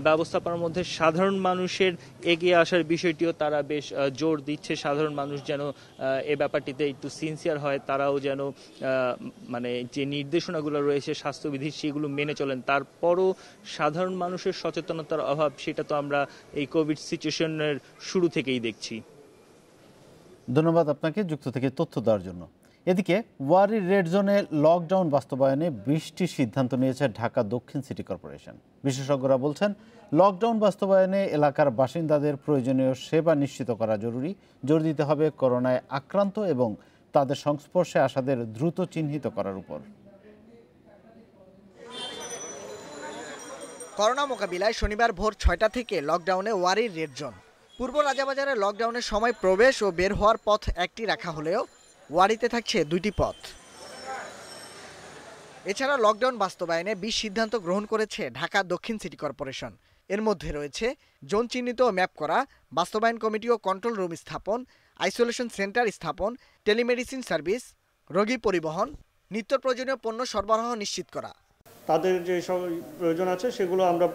ব্যবস্থাপনার মধ্যে সাধারণ মানুষের এগিয়ে আসার বিষয়টিও তারা বেশ জোর দিচ্ছে। সাধারণ মানুষ যেন এ ব্যাপারটিতে একটু সিনসিয়ার হয়, তারাও যেন মানে যে নির্দেশনাগুলো রয়েছে স্বাস্থ্যবিধির সেগুলো মেনে চলেন। তারপরও সাধারণ মানুষের সচেতনতার অভাব, সেটা তো আমরা এই কোভিড সিচুয়েশনের শুরু থেকেই দেখছি। ধন্যবাদ আপনাকে যুক্ত থেকে তথ্য দেওয়ার জন্য। এদিকে ওয়ারির রেড জোনে লকডাউন বাস্তবায়নে 20টি সিদ্ধান্ত নিয়েছে ঢাকা দক্ষিণ সিটি কর্পোরেশন। বিশেষজ্ঞরা বলছেন লকডাউন বাস্তবায়নে এলাকার বাসিন্দাদের প্রয়োজনীয় সেবা নিশ্চিত করা জরুরি। জোর দিতে হবে করোনায় আক্রান্ত এবং তাদের সংস্পর্শে আসাদের দ্রুত চিহ্নিত করার উপর। করোনা মোকাবিলায় শনিবার ভোর 6টা থেকে লকডাউনে ওয়ারির রেড জোন। পূর্ব রাজাবাজারে লকডাউনের সময় প্রবেশ ও বের হওয়ার পথ একটি রাখা হলেও ওয়ারিতে থাকছে 2টি পথ। এছাড়া লকডাউন বাস্তবায়নে 20 সিদ্ধান্ত গ্রহণ করেছে ঢাকা দক্ষিণ সিটি কর্পোরেশন। এর মধ্যে রয়েছে জোন চিহ্নিত ও ম্যাপ করা, বাস্তবায়ন কমিটি ও কন্ট্রোল রুম স্থাপন, আইসোলেশন সেন্টার স্থাপন, টেলিমেডিসিন সার্ভিস, রোগী পরিবহন, নিত্য প্রয়োজনীয় পণ্য সরবরাহ নিশ্চিত করা। তাদের যে সব প্রয়োজন আছে সেগুলো আমরা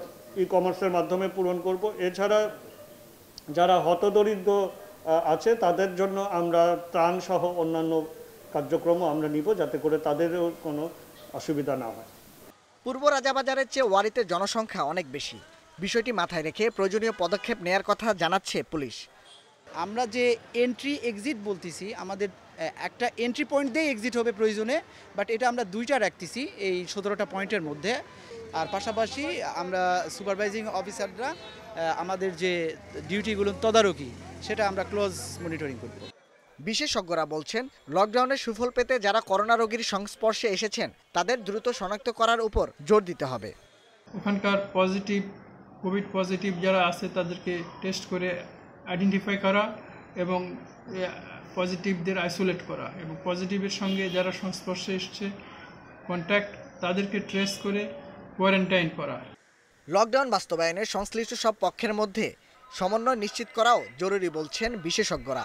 ই-কমার্সের মাধ্যমে পূরণ করব। এছাড়া যারা হতদরিদ্র আছে তাদের জন্য আমরা ত্রাণ সহ অন্যান্য কার্যক্রমও আমরা নিব, যাতে করে তাদেরও কোনো অসুবিধা না হয়। পূর্ব রাজাবাজারের চেয়ে ওয়ারিতে জনসংখ্যা অনেক বেশি। বিষয়টি মাথায় রেখে প্রয়োজনীয় পদক্ষেপ নেয়ার কথা জানাচ্ছে পুলিশ। আমরা যে এন্ট্রি এক্সিট বলতেছি, আমাদের একটা এন্ট্রি পয়েন্ট দিয়ে এক্সিট হবে প্রয়োজনে, বাট এটা আমরা 2টা রাখতেছি এই 17টা পয়েন্টের মধ্যে। আর পাশাপাশি আমরা সুপারভাইজিং অফিসাররা আমাদের যে ডিউটিগুলো তদারকি সেটা আমরা ক্লোজ মনিটরিং করব। বিশেষজ্ঞরা বলছেন লকডাউনের সুফল পেতে যারা করোনা রোগীর সংস্পর্শে এসেছেন তাদের দ্রুত শনাক্ত করার উপর জোর দিতে হবে। ওখানকার কোভিড পজিটিভ যারা আছে তাদেরকে টেস্ট করে আইডেন্টিফাই করা এবং পজিটিভদের আইসোলেট করা এবং পজিটিভের সঙ্গে যারা সংস্পর্শে এসছে কন্ট্যাক্ট তাদেরকে ট্রেস করে কোয়ারেন্টাইন করা। লকডাউন বাস্তবায়নে সংশ্লিষ্ট সব পক্ষের মধ্যে সমন্বয় নিশ্চিত করাও জরুরি বলছেন বিশেষজ্ঞরা।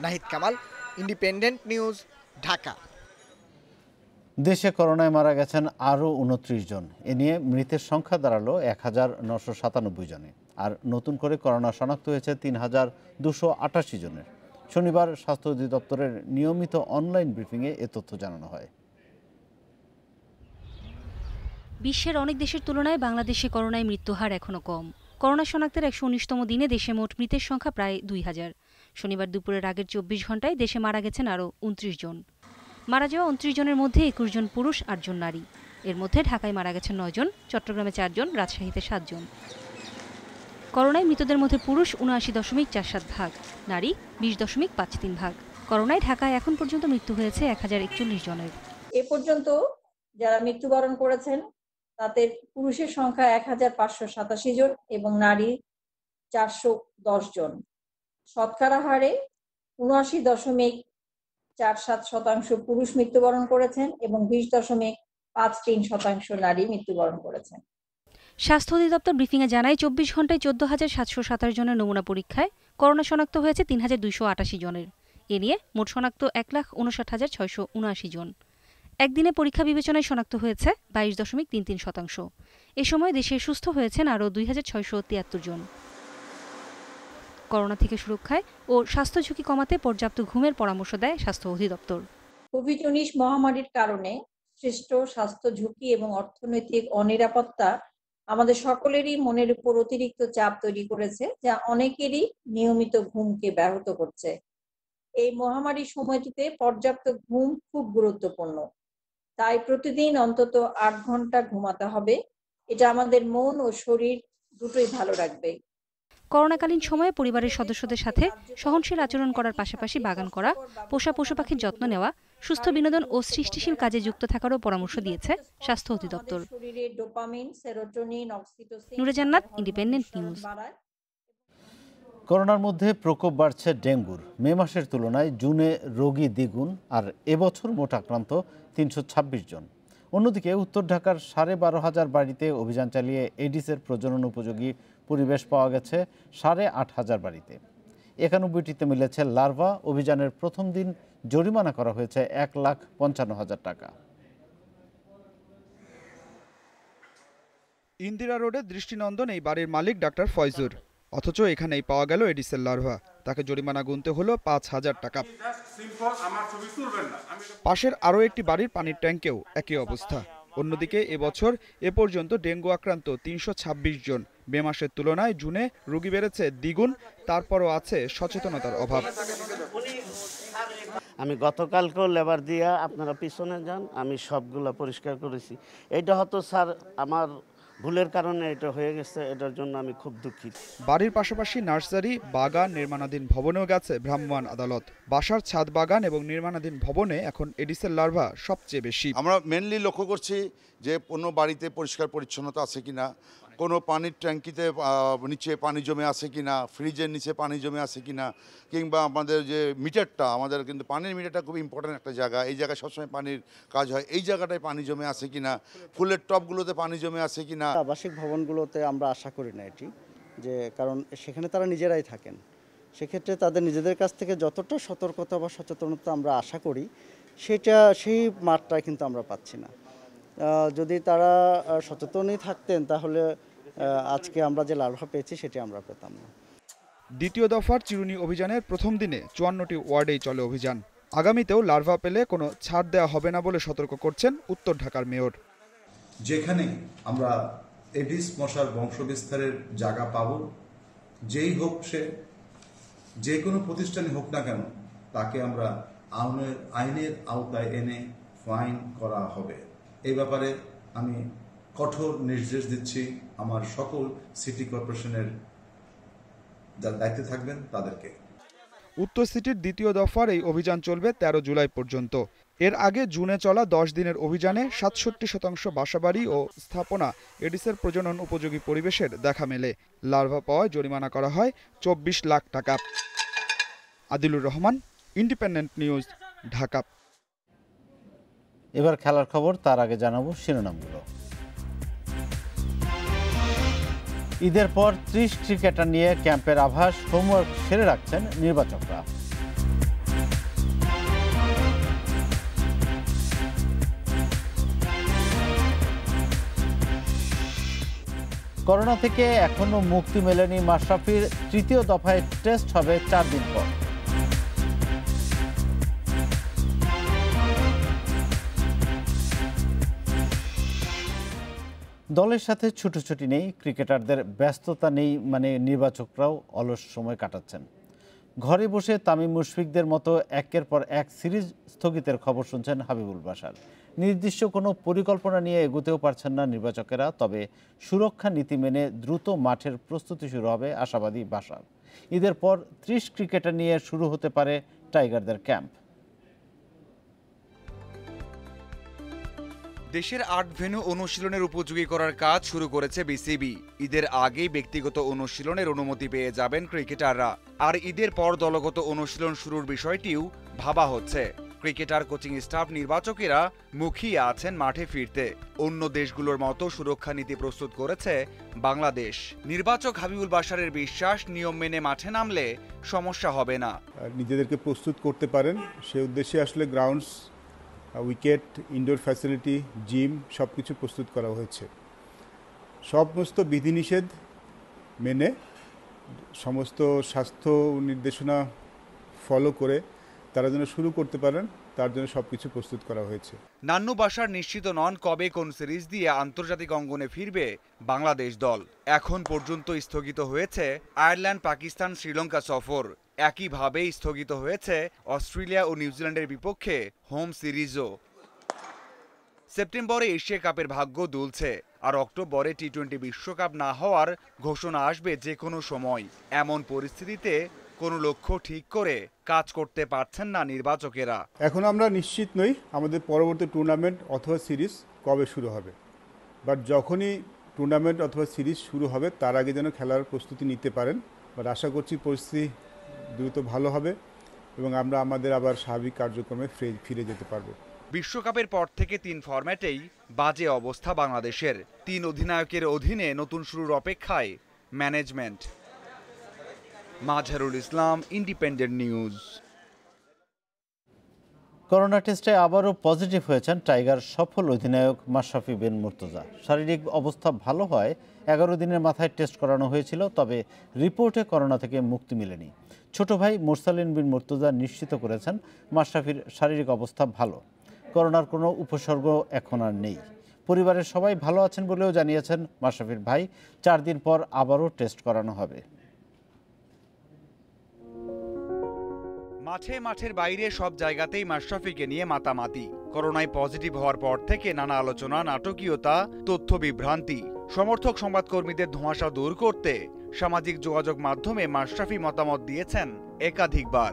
Nahid Kamal, independent news, Dhaka. দেশে করোনায় মারা গেছেন আরও 29 জন। এ নিয়ে মৃতের সংখ্যা দাঁড়ালো 1997 জনে। আর নতুন করে করোনা শনাক্ত হয়েছে 3288 জনের। শনিবার স্বাস্থ্য অধিদপ্তরের নিয়মিত অনলাইন ব্রিফিংয়ে এ তথ্য জানানো হয়। বিশ্বের অনেক দেশের তুলনায় বাংলাদেশে করোনায় মৃত্যুহার এখনও কম। করোনা শনাক্তের 119তম দিনে দেশে মোট মৃতের সংখ্যা প্রায় 2000। শনিবার দুপুরের আগের 24 ঘন্টায় দেশে মারা গেছেন আরও 29 জন। মারা যাওয়া 29 জনের মধ্যে 21 জন পুরুষ, 8 জন নারী। এর মধ্যে ঢাকায় মারা গেছেন 9 জন, চট্টগ্রামে 4 জন, রাজশাহীতে 7 জন। করোনায় মৃতদের মধ্যে পুরুষ 79.47 ভাগ, নারী 20.53 ভাগ। করোনায় ঢাকায় এখন পর্যন্ত মৃত্যু হয়েছে 1041 জনের। এ পর্যন্ত যারা মৃত্যুবরণ করেছেন তাদের পুরুষের সংখ্যা 1587 জন এবং নারী 410 জন। শতকরা হারে 79.47% পুরুষ মৃত্যুবরণ করেছেন এবং 20.53% নারী মৃত্যুবরণ করেছেন। স্বাস্থ্য অধিদপ্তর ব্রিফিংয়ে জানায় 24 ঘন্টায় 14,727 জনের নমুনা পরীক্ষায় করোনা শনাক্ত হয়েছে 3288 জনের। এ নিয়ে মোট শনাক্ত 1,59,679 জন। একদিনে পরীক্ষা বিবেচনায় শনাক্ত হয়েছে 22.33%। এ সময় দেশে সুস্থ হয়েছেন আরও 2673 জন। করোনা থেকে সুরক্ষায় ও স্বাস্থ্য ঝুঁকি কমাতে পর্যাপ্ত ঘুমের পরামর্শ দেয় স্বাস্থ্য অধিদপ্তর। কোভিড-19 মহামারীর কারণে সৃষ্ট স্বাস্থ্য ঝুঁকি এবং অর্থনৈতিক অনিরাপত্তা আমাদের সকলেরই মনের উপর অতিরিক্ত চাপ তৈরি করেছে, যা অনেকেরই নিয়মিত ঘুমকে ব্যাহত করছে। এই মহামারীর সময়টিতে পর্যাপ্ত ঘুম খুব গুরুত্বপূর্ণ। তাই প্রতিদিন অন্তত 8 ঘন্টা ঘুমাতে হবে। এটা আমাদের মন ও শরীর দুটোই ভালো রাখবে। করোনাকালীন সময়ে পরিবারের সদস্যদের সাথে সহনশীল আচরণ করার পাশাপাশি বাগান করা, পোষা পশু পাখির যত্ন নেওয়া, সুস্থ বিনোদন ও সৃষ্টিশীল কাজে যুক্ত থাকারও পরামর্শ দিয়েছে স্বাস্থ্য অধিদপ্তর। নুরে জান্নাত, ইন্ডিপেন্ডেন্ট নিউজ। করোনার মধ্যে প্রকোপ বাড়ছে ডেঙ্গুর। মে মাসের তুলনায় জুনে রোগী দ্বিগুণ, আর এবছর মোট আক্রান্ত 326 জন। অন্যদিকে উত্তর ঢাকার 12,500 বাড়িতে অভিযান চালিয়ে এডিসের প্রজনন উপযোগী পরিবেশ পাওয়া গেছে 8,500 বাড়িতে। 91টিতে মিলেছে লার্ভা। অভিযানের প্রথম দিন জরিমানা করা হয়েছে 1,55,000 টাকা। ইন্দিরা রোডে দৃষ্টিনন্দন এই বাড়ির মালিক ডাক্তার ফয়জুর, অথচ এখানেই পাওয়া গেল এডিসের লার্ভা। তাকে জরিমানা গুনতে হলো 5,000 টাকা। পাশের আরও একটি বাড়ির পানির ট্যাঙ্কেও একই অবস্থা। অন্যদিকে এবছর এ পর্যন্ত ডেঙ্গু আক্রান্ত 326 জন। মে মাসের তুলনায় জুনে রোগী বেড়েছে দ্বিগুণ। তারপরও আছে সচেতনতার অভাব। আমি গতকালকেও লেবার দিয়া, আপনারা পিছনে যান, আমি সবগুলা পরিষ্কার করেছি। এটা হয়তো স্যার আমার ভুলের কারণে এটা হয়ে গেছে, এটার জন্য আমি খুব দুঃখিত। বাড়ির পাশাপাশি নার্সারি, বাগান, নির্মাণাধীন ভবনেও গেছে ভ্রাম্যমাণ আদালত। বাসার ছাদ বাগান এবং নির্মাণাধীন ভবনে এখন এডিসের লার্ভা সবচেয়ে বেশি। আমরা মেনলি লক্ষ্য করছি যে কোনো বাড়িতে পরিষ্কার পরিচ্ছন্নতা আছে কিনা, কোনো পানির ট্যাঙ্কিতে নিচে পানি জমে আছে কিনা, ফ্রিজের নিচে পানি জমে আছে কিনা, কিংবা আমাদের যে মিটারটা, আমাদের কিন্তু পানির মিটারটা খুব ইম্পর্ট্যান্ট একটা জায়গা। এই জায়গায় সবসময় পানির কাজ হয়, এই জায়গাটায় পানি জমে আছে কিনা, ফুলের টবগুলোতে পানি জমে আছে কিনা। আবাসিক ভবনগুলোতে আমরা আশা করি না এটি, যে কারণ সেখানে তারা নিজেরাই থাকেন। সেক্ষেত্রে তাদের নিজেদের কাছ থেকে যতটা সতর্কতা বা সচেতনতা আমরা আশা করি, সেই মাত্রা কিন্তু আমরা পাচ্ছি না। যদি তারা সচেতনই থাকতেন তাহলে আজকে আমরা যে লার্ভা পেয়েছি সেটি আমরা পেতাম না। দ্বিতীয় দফার চিরুনি অভিযানের প্রথম দিনে 54টি ওয়ার্ডেই চলে অভিযান। আগামীতেও লার্ভা পেলে কোনো ছাড় দেওয়া হবে না বলে সতর্ক করছেন উত্তর ঢাকার মেয়র। যেখানে আমরা এডিস মশার বংশবিস্তারের জায়গা পাব, যেই হোক সে, যে কোনো প্রতিষ্ঠানে হোক না কেন, তাকে আমরা আইনের আওতায় এনে ফাইন করা হবে। এই ব্যাপারে আমি কঠোর নির্দেশ দিচ্ছি আমার সকল সিটি কর্পোরেশনের যারা দায়িত্বে থাকবেন তাদেরকে। উত্তর সিটির দ্বিতীয় দফার এই অভিযান চলবে 13 জুলাই পর্যন্ত। এর আগে জুনে চলা 10 দিনের অভিযানে 67% বাসাবাড়ি ও স্থাপনা এডিসের প্রজনন উপযোগী পরিবেশের দেখা মেলে। লার্ভা পাওয়ায় জরিমানা করা হয় 24 লাখ টাকা। Adilur Rahman, Independent news, Dhaka. এবার খেলার খবর, তার আগে জানাবো শিরোনামগুলো। ঈদের পর 30 ক্রিকেটার নিয়ে ক্যাম্পের আভাস, হোমওয়ার্ক সেরে রাখছেন নির্বাচকরা। করোনা থেকে এখনো মুক্তি মেলেনি মাশরাফির, তৃতীয় দফায় টেস্ট হবে 4 দিন পর। দলের সাথে ছুটোছুটি নেই, ক্রিকেটারদের ব্যস্ততা নেই, মানে নির্বাচকরাও অলস সময় কাটাচ্ছেন। ঘরে বসে তামিম মুশফিকদের মতো একের পর এক সিরিজ স্থগিতের খবর শুনছেন হাবিবুল বাশার। নির্দিষ্ট কোনো পরিকল্পনা নিয়ে এগোতেও পারছেন না নির্বাচকেরা, তবে সুরক্ষা নীতি মেনে দ্রুত মাঠের প্রস্তুতি শুরু হবে আশাবাদী বাশার। ঈদের পর 30 ক্রিকেটার নিয়ে শুরু হতে পারে টাইগারদের ক্যাম্প। দেশের 8 ভেন্যু অনুশীলনের উপযোগী করার কাজ শুরু করেছে বিসিবি। ঈদের আগেই ব্যক্তিগত অনুশীলনের অনুমতি পেয়ে যাবেন ক্রিকেটাররা, আর ঈদের পর দলগত অনুশীলন শুরুর বিষয়টিও ভাবা হচ্ছে। ক্রিকেটার, কোচিং স্টাফ, নির্বাচকেরা মুখিয়ে আছেন মাঠে ফিরতে। অন্য দেশগুলোর মতো সুরক্ষা নীতি প্রস্তুত করেছে বাংলাদেশ। নির্বাচক হাবিবুল বাশারের বিশ্বাস, নিয়ম মেনে মাঠে নামলে সমস্যা হবে না। নিজেদেরকে প্রস্তুত করতে পারেন সে উদ্দেশ্যে আসলে grounds, wicket, indoor facility, gym সব কিছু প্রস্তুত করা হয়েছে। সমস্ত বিধিনিষেধ মেনে, সমস্ত স্বাস্থ্য নির্দেশনা ফলো করে তারা যেন শুরু করতে পারেন, তার জন্য সবকিছু প্রস্তুত করা হয়েছে। নান্নু বাশার নিশ্চিত নন কবে কোন সিরিজ দিয়ে আন্তর্জাতিক অঙ্গনে ফিরবে বাংলাদেশ দল। এখন পর্যন্ত স্থগিত হয়েছে আয়ারল্যান্ড, পাকিস্তান, শ্রীলঙ্কা সফর। একইভাবে স্থগিত হয়েছে অস্ট্রেলিয়া ও নিউজিল্যান্ডের বিপক্ষে হোম সিরিজও। সেপ্টেম্বরে এশিয়া কাপের ভাগ্য দুলছে, আর অক্টোবরে টি-20 বিশ্বকাপ না হওয়ার ঘোষণা আসবে যে কোনো সময়। এমন পরিস্থিতিতে কোনো লক্ষ্য ঠিক করে কাজ করতে পারছেন না নির্বাচকেরা। এখন আমরা নিশ্চিত নই আমাদের পরবর্তী টুর্নামেন্ট অথবা সিরিজ কবে শুরু হবে, বাট যখনই টুর্নামেন্ট অথবা সিরিজ শুরু হবে তার আগে যেন খেলার প্রস্তুতি নিতে পারেন। বাট আশা করছি পরিস্থিতি দ্রুত ভালো হবে এবং আমরা আমাদের আবার স্বাভাবিক কার্যক্রমে ফিরে যেতে পারবো। বিশ্বকাপের পর থেকে 3 ফরম্যাটেই বাজে অবস্থা বাংলাদেশের। 3 অধিনায়কের অধীনে নতুন শুরুর অপেক্ষায় ম্যানেজমেন্ট। মাঝহারুল ইসলাম, ইন্ডিপেন্ডেন্ট নিউজ। করোনা টেস্টে আবারও পজিটিভ হয়েছেন টাইগার সফল অধিনায়ক মাশরাফি বিন মুর্তজা। শারীরিক অবস্থা ভালো হয় 11 দিনের মাথায় টেস্ট করানো হয়েছিল, তবে রিপোর্টে করোনা থেকে মুক্তি মেলেনি। ছোট ভাই মোরসালিন বিন মুর্তজা নিশ্চিত করেছেন মাশরাফির শারীরিক অবস্থা ভালো, করোনার কোনো উপসর্গ এখন আর নেই। পরিবারের সবাই ভালো আছেন বলেও জানিয়েছেন মাশরাফির ভাই। 4 দিন পর আবারও টেস্ট করানো হবে। মাঠে মাঠের বাইরে সব জায়গাতেই মাশরাফিকে নিয়ে মাতামাতি। করোনায় পজিটিভ হওয়ার পর থেকে নানা আলোচনা, নাটকীয়তা, তথ্য বিভ্রান্তি। সমর্থক সংবাদকর্মীদের ধোঁয়াশা দূর করতে সামাজিক যোগাযোগ মাধ্যমে মাশরাফি মতামত দিয়েছেন একাধিকবার।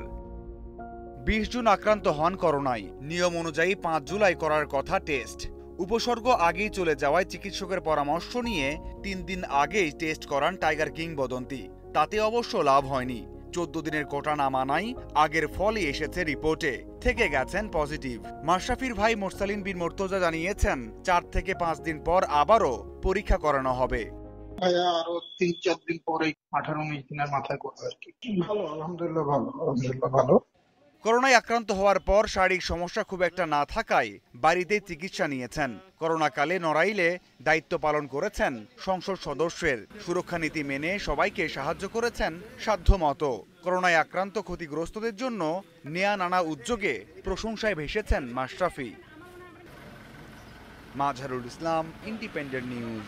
20 জুন আক্রান্ত হন করোনায়। নিয়ম অনুযায়ী 5 জুলাই করার কথা টেস্ট। উপসর্গ আগেই চলে যাওয়ায় চিকিৎসকের পরামর্শ নিয়ে 3 দিন আগেই টেস্ট করান টাইগার কিংবদন্তি। তাতে অবশ্য লাভ হয়নি। 14 দিনের কোটা না মানায় আগের ফলই এসেছে রিপোর্টে, থেকে গেছেন পজিটিভ। মাশরাফির ভাই মোরসালিন বিন মুর্তজা জানিয়েছেন 4 থেকে 5 দিন পর আবারও পরীক্ষা করানো হবে। আরো 3-4 দিন পরে 18-19 দিনের মাথায় করবে আর কি। ভালো, আলহামদুলিল্লাহ ভালো। করোনায় আক্রান্ত হওয়ার পর শারীরিক সমস্যা খুব একটা না থাকায় বাড়িতেই চিকিৎসা নিয়েছেন। করোনাকালে নড়াইলে দায়িত্ব পালন করেছেন সংসদ সদস্যের। সুরক্ষা নীতি মেনে সবাইকে সাহায্য করেছেন সাধ্যমতো। করোনায় আক্রান্ত ক্ষতিগ্রস্তদের জন্য নেয়া নানা উদ্যোগে প্রশংসায় ভেসেছেন মাশরাফি। মাঝহারুল ইসলাম, ইন্ডিপেন্ডেন্ট নিউজ।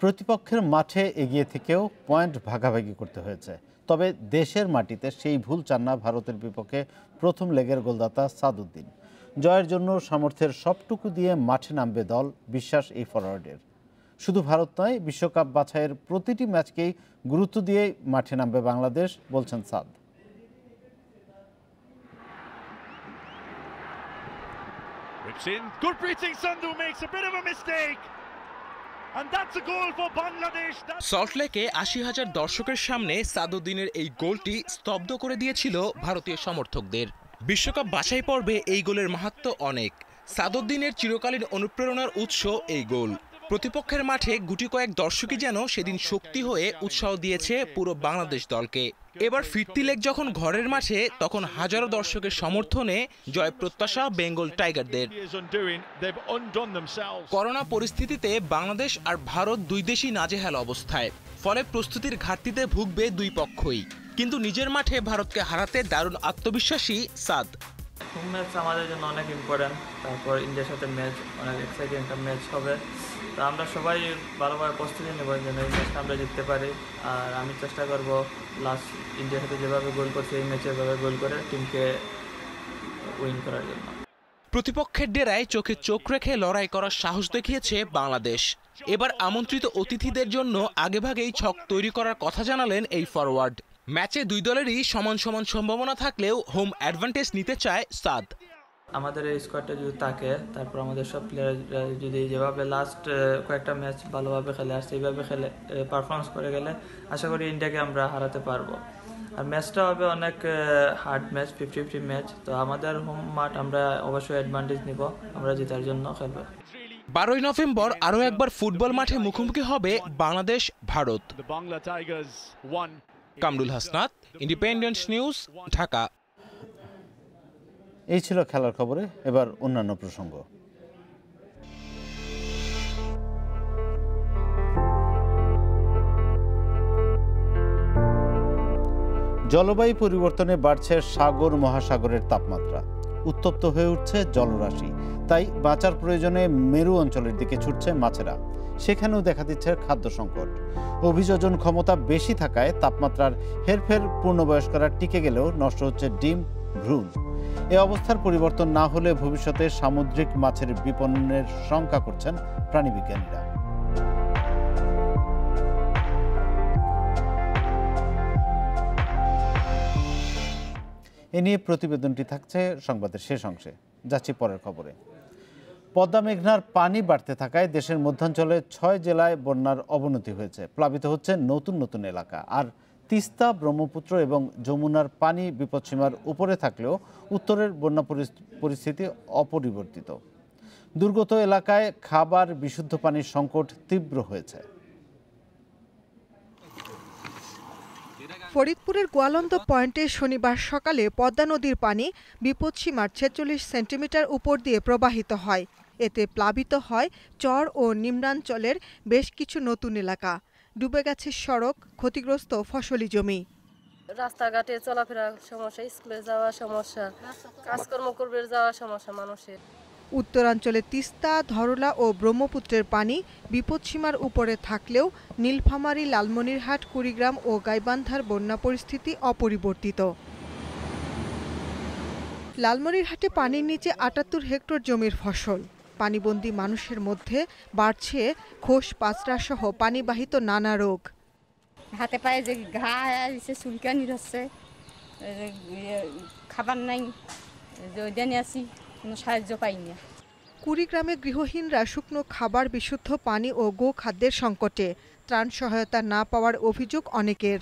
প্রতিপক্ষের মাঠে এগিয়ে থেকেও পয়েন্ট ভাগাভাগি করতে হয়েছে, তবে দেশের মাটিতে সেই ভুল চান না ভারতের বিপক্ষে প্রথম লেগের গোলদাতা সাদউদ্দিন। জয়ের জন্য সামর্থ্যের সবটুকু দিয়ে মাঠে নামবে দল, বিশ্বাস এই ফরওয়ার্ডের। শুধু ভারত নয়, বিশ্বকাপ বাছাইয়ের প্রতিটি ম্যাচকেই গুরুত্ব দিয়ে মাঠে নামবে বাংলাদেশ, বলছেন সাদ। সল্টলেকে ৮০,০০০ দর্শকের সামনে সাদউদ্দিনের এই গোলটি স্তব্ধ করে দিয়েছিল ভারতীয় সমর্থকদের। বিশ্বকাপ বাছাই পর্বে এই গোলের মাহাত্ম্য অনেক। সাদউদ্দিনের চিরকালীন অনুপ্রেরণার উৎস এই গোল। প্রতিপক্ষের মাঠে গুটি কয়েক দর্শকই যেন সেদিন শক্তি হয়ে উৎসাহ দিয়েছে পুরো বাংলাদেশ দলকে। এবার ফিরতি লেগ যখন ঘরের মাঠে, তখন হাজারো দর্শকের সমর্থনে জয় প্রত্যাশা বেঙ্গল টাইগারদের। করোনা পরিস্থিতিতে বাংলাদেশ আর ভারত দুই দেশই নাজেহাল অবস্থায়, ফলে প্রস্তুতির ঘাটতিতে ভুগবে দুই পক্ষই। কিন্তু নিজের মাঠে ভারতকে হারাতে দারুণ আত্মবিশ্বাসী সাদ। হোম ম্যাচ আমাদের জন্য অনেক ইম্পর্টেন্ট, তারপর ইন্ডিয়ার সাথে ম্যাচ অনেক এক্সাইটিং একটা ম্যাচ হবে। তো আমরা সবাই ভালোভাবে প্রস্তুতি নেব যেন এই ম্যাচটা আমরা জিততে পারি। আর আমি চেষ্টা করব লাস্ট ইন্ডিয়ার সাথে যেভাবে গোল করছি এই ম্যাচে এভাবে গোল করে টিমকে উইন করার জন্য। প্রতিপক্ষের ডেরায় চোখে চোখ রেখে লড়াই করার সাহস দেখিয়েছে বাংলাদেশ। এবার আমন্ত্রিত অতিথিদের জন্য আগেভাগেই ছক তৈরি করার কথা জানালেন এই ফরওয়ার্ড। ম্যাচে দুই দলেরই সমান সমান সম্ভাবনা থাকলেও হোম অ্যাডভান্টেজ নিতে চায় সাদ। আমাদের এই স্কোয়াডটা যদি থাকে, তারপর আমাদের সব প্লেয়ার যদি যেভাবে লাস্ট কয়েকটা ম্যাচ ভালোভাবে খেলে আর সেইভাবে খেলে পারফরমেন্স করে গেলে আশা করি ইন্ডিয়াকে আমরা হারাতে পারবো। আর ম্যাচটা হবে অনেক হার্ড ম্যাচ, 50-50 ম্যাচ। তো আমাদের হোম মাঠ আমরা অবশ্যই অ্যাডভান্টেজ নিব, আমরা জেতার জন্য খেলবো। 12 নভেম্বর আরও একবার ফুটবল মাঠে মুখোমুখি হবে বাংলাদেশ ভারত। Kamrul Hasnat, Independent news, Dhaka. এই ছিল খেলার খবরে। এবার অন্যান্য প্রসঙ্গ। জলবায়ু পরিবর্তনে বাড়ছে সাগর মহাসাগরের তাপমাত্রা, উত্তপ্ত হয়ে উঠছে জলরাশি। তাই বাঁচার প্রয়োজনে মেরু অঞ্চলের দিকে ছুটছে মাছেরা। সেখানেও দেখা দিচ্ছে খাদ্য সংকট। অভিযোজন ক্ষমতা বেশি থাকায় তাপমাত্রার হেরফের পূর্ণবয়স্করা টিকে গেলেও নষ্ট হচ্ছে ডিম, ভ্রূণ। এ অবস্থার পরিবর্তন না হলে ভবিষ্যতে সামুদ্রিক মাছের বিপণনের শঙ্কা করছেন প্রাণীবিজ্ঞানীরা। এ নিয়ে প্রতিবেদনটি থাকছে সংবাদের শেষ অংশে। যাচ্ছি পরের খবরে। পদ্মা মেঘনার পানি বাড়তে থাকায় দেশের মধ্যাঞ্চলে 6 জেলায় বন্যার অবনতি হয়েছে। প্লাবিত হচ্ছে নতুন নতুন এলাকা। আর তিস্তা, ব্রহ্মপুত্র এবং যমুনার পানি বিপদসীমার উপরে থাকলেও উত্তরের বন্যা পরিস্থিতি অপরিবর্তিত। দুর্গত এলাকায় খাবার, বিশুদ্ধ পানির সংকট তীব্র হয়েছে। ফরিদপুরের গোয়ালন্দ পয়েন্টে শনিবার সকালে পদ্মা নদীর পানি বিপদসীমার 46 সেন্টিমিটার উপর দিয়ে প্রবাহিত হয়। এতে প্লাবিত হয় চর ও নিম্নাঞ্চলের বেশ কিছু নতুন এলাকা। ডুবে গেছে সড়ক, ক্ষতিগ্রস্ত ফসলি জমি। রাস্তাঘাটে চলাফেরা সমস্যা, স্কুলে যাওয়া সমস্যা, কাজকর্ম করবে যাওয়া সমস্যা মানুষের। উত্তরাঞ্চলে তিস্তা, ধরলা ও ব্রহ্মপুত্রের পানি বিপদসীমার উপরে থাকলেও নীলফামারী, লালমনিরহাট, কুড়িগ্রাম ও গাইবান্ধার বন্যা পরিস্থিতি অপরিবর্তিত। লালমনিরহাটে পানির নিচে 78 হেক্টর জমির ফসল। পানিবন্দী মানুষের মধ্যে বাড়ছে খোস, পাঁচড়া সহ পানিবাহিত নানা রোগ। হাতে পায়ে যে ঘা এসে চুলকানি হচ্ছে, খাবার নাই, ওইদিনে আসি কোনো সাহায্য পাইনি। কুড়িগ্রামে গৃহহীনরা শুকনো খাবার, বিশুদ্ধ পানি ও গো খাদ্যের সংকটে। ত্রাণ সহায়তা না পাওয়ার অভিযোগ অনেকের।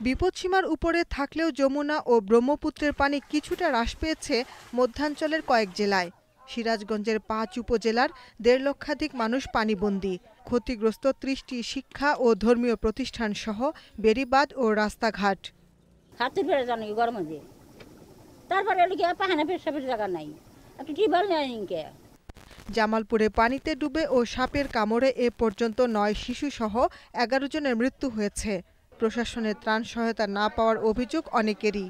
বিপদসীমার উপরে থাকলেও যমুনা ও ব্রহ্মপুত্রের পানি কিছুটা হ্রাস পেয়েছে মধ্যাঞ্চলের কয়েক জেলায়। সিরাজগঞ্জের 5 উপজেলার 1.5 লক্ষাধিক মানুষ পানিবন্দী। ক্ষতিগ্রস্ত 30টি শিক্ষা ও ধর্মীয় প্রতিষ্ঠান সহ বেড়িবাঁধ ও রাস্তাঘাট। জামালপুরে পানিতে ডুবে ও সাপের কামড়ে এ পর্যন্ত 9 শিশু সহ 11 জনের মৃত্যু হয়েছে। প্রশাসনের ত্রাণ সহায়তা না পাওয়ার অভিযোগ অনেকেরই।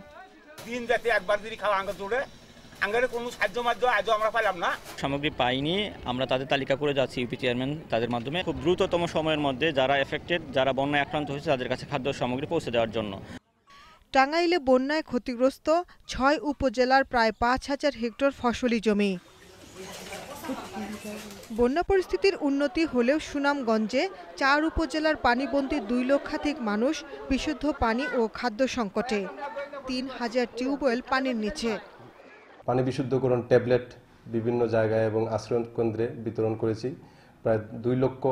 সামগ্রী পাইনি, আমরা তাদের তালিকা করে যাচ্ছি ইউপি চেয়ারম্যান তাদের মাধ্যমে খুব দ্রুততম সময়ের মধ্যে যারা এফেক্টেড, যারা বন্যায় আক্রান্ত হয়েছে তাদের কাছে খাদ্য সামগ্রী পৌঁছে দেওয়ার জন্য। টাঙ্গাইলে বন্যায় ক্ষতিগ্রস্ত 6 উপজেলার প্রায় 5000 হেক্টর ফসলি জমি। বন্যা পরিস্থিতির উন্নতি হলেও সুনামগঞ্জে 4 উপজেলার পানিবন্দী 2 লক্ষাধিক মানুষ বিশুদ্ধ পানি ও খাদ্য সংকটে। 3000 টিউবওয়েল পানির নিচে। পানি বিশুদ্ধকরণ ট্যাবলেট বিভিন্ন জায়গায় এবং আশ্রয় কেন্দ্রে বিতরণ করেছি। প্রায় 2 লক্ষ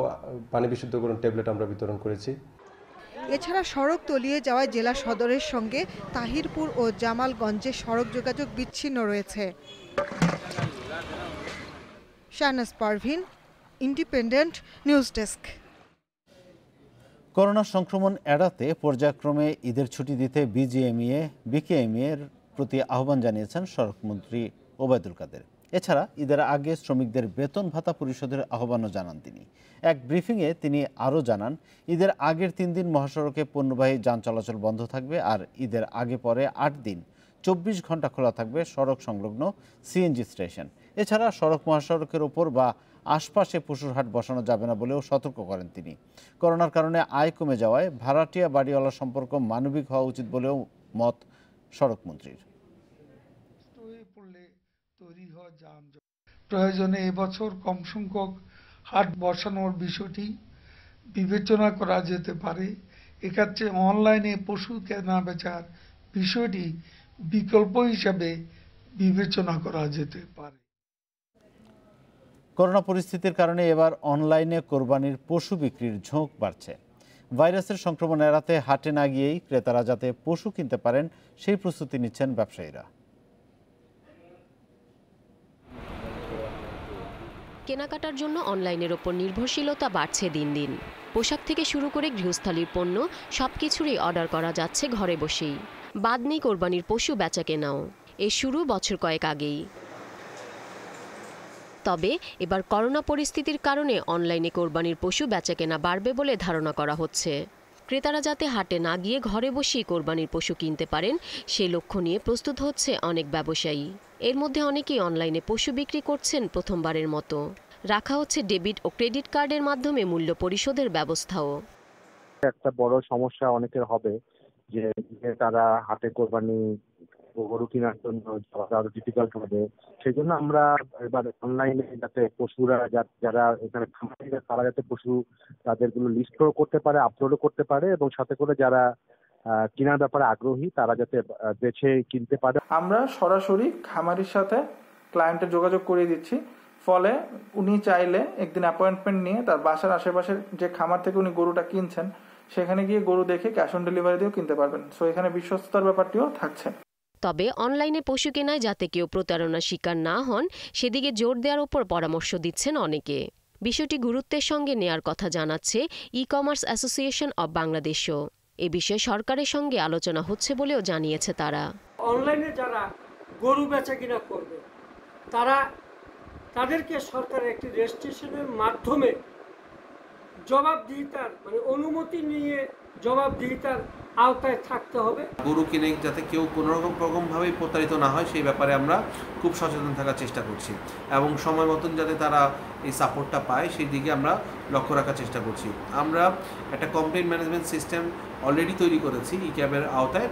পানি বিশুদ্ধকরণ ট্যাবলেট আমরা বিতরণ করেছি। এছাড়া সড়ক তলিয়ে যাওয়ায় জেলা সদরের সঙ্গে তাহিরপুর ও জামালগঞ্জে সড়ক যোগাযোগ বিচ্ছিন্ন রয়েছে। Shahnaz Parvin, independent news desk. Corona সংক্রমণ এড়াতে পর্যায়ক্রমে ঈদের ছুটি দিতে বিকেএমইএ এর প্রতি আহ্বান জানিয়েছেন সড়কমন্ত্রী ওবায়দুল কাদের। এছাড়া ঈদের আগে শ্রমিকদের বেতন ভাতা পরিশোধের আহ্বানও জানান তিনি। এক ব্রিফিংয়ে তিনি আরও জানান, ঈদের আগের 3 দিন মহাসড়কে পণ্যবাহী যান চলাচল বন্ধ থাকবে, আর ঈদের আগে পরে 8 দিন 24 ঘন্টা খোলা থাকবে সড়ক সংলগ্ন সিএনজি স্টেশন। এছাড়া সড়ক মহাসড়কের ওপর বা আশপাশে পশুর হাট বসানো যাবে না বলেও সতর্ক করেন তিনি। করোনার কারণে আয় কমে যাওয়ায় ভাড়াটিয়া বাড়িওয়ালার সম্পর্ক মানবিক হওয়া উচিত বলেও মত সড়কমন্ত্রীর। প্রয়োজনে এবছর কম সংখ্যক হাট বসানোর বিষয়টি বিবেচনা করা যেতে পারে। এক্ষেত্রে অনলাইনে পশু কেনা বেচার বিষয়টি বিকল্প হিসাবে বিবেচনা করা যেতে পারে। করোনা পরিস্থিতির কারণে এবার অনলাইনে কোরবানির পশু বিক্রির ঝোঁক বাড়ছে। ভাইরাসের সংক্রমণ এড়াতে হাটে না গিয়েই ক্রেতারা যাতে পশু কিনতে পারেন সেই প্রস্তুতি নিচ্ছেন ব্যবসায়ীরা। কেনাকাটার জন্য অনলাইনের ওপর নির্ভরশীলতা বাড়ছে দিন দিন। পোশাক থেকে শুরু করে গৃহস্থালির পণ্য সবকিছুরই অর্ডার করা যাচ্ছে ঘরে বসেই। বাদ নেই কোরবানির পশু বেচা কেনাও। এর শুরু বছর কয়েক আগেই। তবে এবার করোনা পরিস্থিতির কারণে অনলাইনে কোরবানির পশু বেচাকেনা বাড়বে বলে ধারণা করা হচ্ছে। ক্রেতারা যাতে হাটে না গিয়ে ঘরে বসেই কোরবানির পশু কিনতে পারেন সেই লক্ষ্য নিয়ে প্রস্তুত হচ্ছে অনেক ব্যবসায়ী। এর মধ্যে অনেকেই অনলাইনে পশু বিক্রি করছেন প্রথমবারের মতো। রাখা হচ্ছে ডেবিট ও ক্রেডিট কার্ডের মাধ্যমে মূল্য পরিশোধের ব্যবস্থাও। একটা বড় সমস্যা অনেকের হবে যে তারা হাটে কোরবানি গরু কেনার জন্য আরো ডিফিকাল্ট হবে। সেই জন্য আমরা এবার অনলাইনে যাতে পশুরা যারা এখানে তারা যাতে পশু তাদেরগুলো লিস্ট করতে পারে, আপলোডও করতে পারে, এবং সাথে করে যারা কেনার ব্যাপারে আগ্রহী তারা যাতে বেছে কিনতে পারে। আমরা সরাসরি খামারির সাথে ক্লায়েন্টের যোগাযোগ করিয়ে দিচ্ছি। ফলে উনি চাইলে একদিন অ্যাপয়েন্টমেন্ট নিয়ে তার বাসার আশেপাশের যে খামার থেকে উনি গরুটা কিনছেন সেখানে গিয়ে গরু দেখে ক্যাশ অন ডেলিভারি দিয়েও কিনতে পারবেন। সো এখানে বিশ্বস্ততার ব্যাপারটিও থাকছে। তবে অনলাইনে পশু কেনায় যাতে কেউ প্রতারণার শিকার না হন সেদিকে জোর দেওয়ার উপর পরামর্শ দিচ্ছেন অনেকে। বিষয়টি গুরুত্বের সঙ্গে নেয়ার কথা জানাচ্ছে ই কমার্স অ্যাসোসিয়েশন অব বাংলাদেশও। এ বিষয়ে সরকারের সঙ্গে আলোচনা হচ্ছে বলেও জানিয়েছে তারা। অনলাইনে যারা গরু বেচা কিনা করবে তাদেরকে সরকারের একটি রেজিস্ট্রেশনের মাধ্যমে জবাবদিহিতার অনুমতি নিয়ে জবাবদিহিতার আওতায় থাকতে হবে। গরু কিনে যাতে কেউ কোনো রকমভাবে প্রতারিত না হয় সেই ব্যাপারে আমরা খুব সচেতন থাকার চেষ্টা করছি, এবং সময় মতন যাতে তারা এই সাপোর্টটা পায় সেই দিকে আমরা লক্ষ্য রাখার চেষ্টা করছি। আমরা একটা কমপ্লেইন্ট ম্যানেজমেন্ট সিস্টেম অলরেডি তৈরি করেছি ই ক্যাবের আওতায়।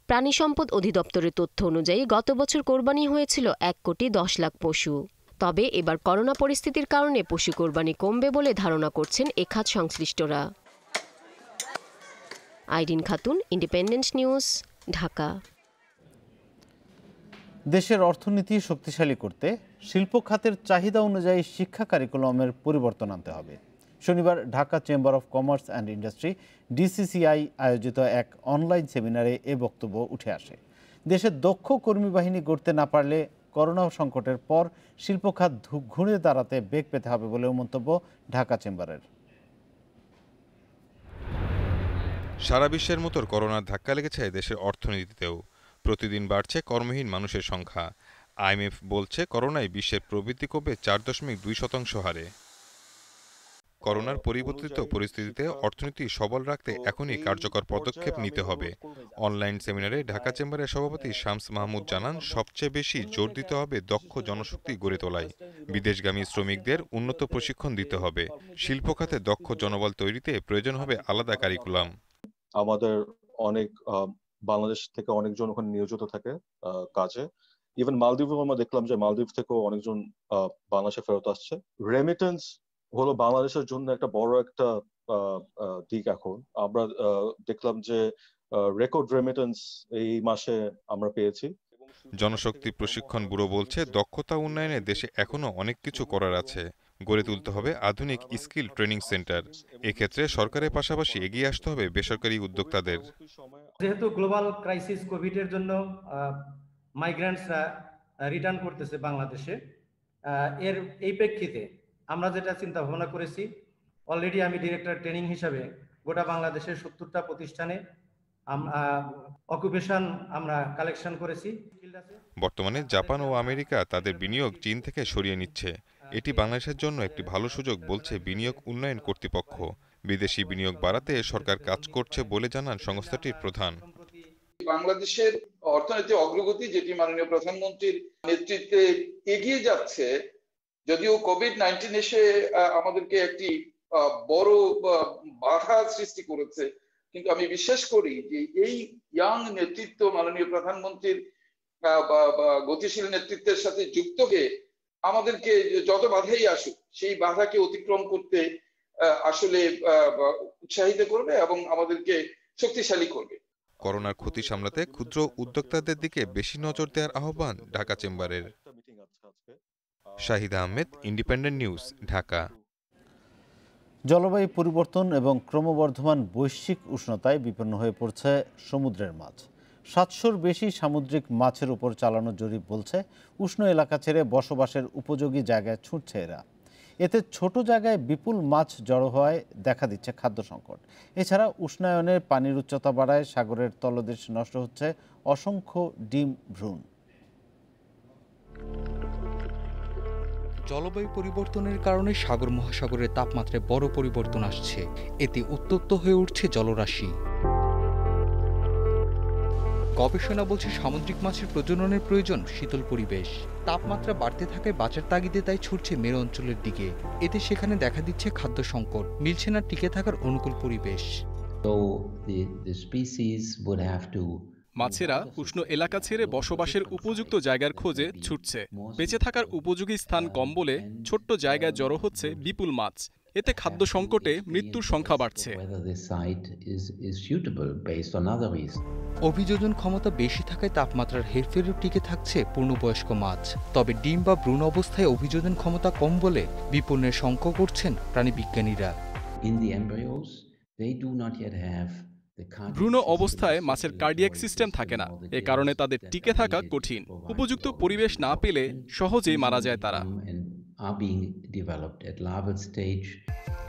প্রাণী সম্পদ অধিদপ্তরের তথ্য অনুযায়ী গত বছর কোরবানি হয়েছিল 1,10,00,000 পশু। তবে এবার করোনা পরিস্থিতির কারণে পশু কোরবানি কমবে বলে ধারণা করছেন এ খাত সংশ্লিষ্টরা। Irin Khatun, independent news, Dhaka. দেশের অর্থনীতি শক্তিশালী করতে শিল্প খাতের চাহিদা অনুযায়ী শিক্ষা কারিকুলামের পরিবর্তন আনতে হবে। শনিবার Dhaka chamber of commerce and industry DCCI আয়োজিত এক অনলাইন সেমিনারে এ বক্তব্য উঠে আসে। দেশের দক্ষ কর্মী বাহিনী গড়তে না পারলে করোনা সংকটের পর শিল্প খাত ঘুরে দাঁড়াতে বেগ পেতে হবে বলেও মন্তব্য ঢাকা চেম্বারের। সারা বিশ্বের মতো করোনার ধাক্কা লেগেছে দেশের অর্থনীতিতেও। প্রতিদিন বাড়ছে কর্মহীন মানুষের সংখ্যা। আইএমএফ বলছে করোনায় বিশ্বের প্রবৃদ্ধি কমবে 4.2% হারে। করোনার পরিবর্তিত পরিস্থিতিতে অর্থনীতি সবল রাখতে এখনই কার্যকর পদক্ষেপ নিতে হবে। অনলাইন সেমিনারে ঢাকা চেম্বারের সভাপতি শামস মাহমুদ জানান, সবচেয়ে বেশি জোর দিতে হবে দক্ষ জনশক্তি গড়ে তোলায়। বিদেশগামী শ্রমিকদের উন্নত প্রশিক্ষণ দিতে হবে। শিল্প খাতে দক্ষ জনবল তৈরিতে প্রয়োজন হবে আলাদা কারিকুলাম। আমাদের অনেক বাংলাদেশ থেকে অনেকজন ওখানে নিয়োজিত থাকে কাজে। ইভেন মালদ্বীপে আমরা দেখলাম যে মালদ্বীপ থেকেও অনেকজন বাংলাদেশে ফেরত আসছে। রেমিটেন্স হলো বাংলাদেশের জন্য একটা বড় একটা দিক। এখন আমরা দেখলাম যে রেকর্ড রেমিটেন্স এই মাসে আমরা পেয়েছি। জনশক্তি প্রশিক্ষণ ব্যুরো বলছে, দক্ষতা উন্নয়নে দেশে এখনো অনেক কিছু করার আছে। গড়ে তুলতে হবে আধুনিক স্কিল ট্রেনিং সেন্টার। এক্ষেত্রে সরকারের পাশাপাশি এগিয়ে আসতে হবে বেসরকারি উদ্যোক্তাদের। যেহেতু গ্লোবাল ক্রাইসিস কোভিড এর জন্য মাইগ্রেন্টসরা রিটার্ন করতেছে বাংলাদেশে, এই প্রেক্ষিতে আমরা যেটা চিন্তা ভাবনা করেছি, অলরেডি আমি ডিরেক্টর ট্রেনিং হিসাবে গোটা বাংলাদেশের 70টা প্রতিষ্ঠানে অকুপেশন আমরা কালেকশন করেছি। বর্তমানে জাপান ও আমেরিকা তাদের বিনিয়োগ চীন থেকে সরিয়ে নিচ্ছে। এটি বাংলাদেশের জন্য একটি ভালো সুযোগ বলছে বিনিয়োগ উন্নয়ন কর্তৃপক্ষ। বিদেশি বিনিয়োগ বাড়াতে সরকার কাজ করছে বলে জানান সংস্থাটির প্রধান। বাংলাদেশের অর্থনৈতিক অগ্রগতি যেটি মাননীয় প্রধানমন্ত্রীর নেতৃত্বে এগিয়ে যাচ্ছে, যদিও কোভিড-19 এসে আমাদেরকে একটি বড় বাধা সৃষ্টি করেছে, কিন্তু আমি বিশ্বাস করি যে এই ইয়াং নেতৃত্ব মাননীয় প্রধানমন্ত্রীর গতিশীল নেতৃত্বের সাথে যুক্ত হয়ে আমাদেরকে যত বাধাই আসুক সেই বাধাকে অতিক্রম করতে আসলে উৎসাহিত করবে এবং আমাদেরকে শক্তিশালী করবে। করোনার ক্ষতি সামলাতে ক্ষুদ্র উদ্যোক্তাদের দিকে বেশি নজর দেওয়ার আহ্বান ঢাকা চেম্বারের। Shahid Ahmed, independent news, Dhaka. জলবায়ু পরিবর্তন এবং ক্রমবর্ধমান বৈশ্বিক উষ্ণতায় বিপন্ন হয়ে পড়ছে সমুদ্রের মাছ। 700-র বেশি সামুদ্রিক মাছের উপর চালানো জরিপ বলছে উষ্ণ এলাকা ছেড়ে বসবাসের উপযোগী জায়গায় ছুটছে এরা। এতে ছোট জায়গায় বিপুল মাছ জড়ো হওয়ায় দেখা দিচ্ছে খাদ্য সংকট। এছাড়া উষ্ণায়নের পানির উচ্চতা বাড়ায় সাগরের তলদেশ নষ্ট হচ্ছে অসংখ্য ডিম ভ্রূণ। জলবায়ু পরিবর্তনের কারণে সাগর মহাসাগরের তাপমাত্রায় বড় পরিবর্তন আসছে। এতে উত্তপ্ত হয়ে উঠছে জলরাশি। গবেষণা বলছে সামুদ্রিক মাছের প্রজননের প্রয়োজন শীতল পরিবেশ। তাপমাত্রা বাড়তে থাকায় বাঁচার তাগিদে তাই ছুটছে মেরু অঞ্চলের দিকে। এতে সেখানে দেখা দিচ্ছে খাদ্য সংকট, মিলছে না টিকে থাকার অনুকূল পরিবেশ। মাছেরা উষ্ণ এলাকা ছেড়ে বসবাসের উপযুক্ত জায়গার খোঁজে ছুটছে। বেঁচে থাকার উপযোগী স্থান কম বলে ছোট্ট জায়গায় জড়ো হচ্ছে বিপুল মাছ। এতে খাদ্য সংকটে মৃত্যুর সংখ্যা বাড়ছে। অভিযোজন ক্ষমতা বেশি থাকায় তাপমাত্রার হেরফেরও টিকে থাকছে পূর্ণবয়স্ক মাছ। তবে ডিম বা ভ্রূণ অবস্থায় অভিযোজন ক্ষমতা কম বলে বিপন্নের শঙ্কা করছেন প্রাণীবিজ্ঞানীরা। ভ্রূণ অবস্থায় মাছের কার্ডিয়াক সিস্টেম থাকে না, এ কারণে তাদের টিকে থাকা কঠিন। উপযুক্ত পরিবেশ না পেলে সহজেই মারা যায় তারা।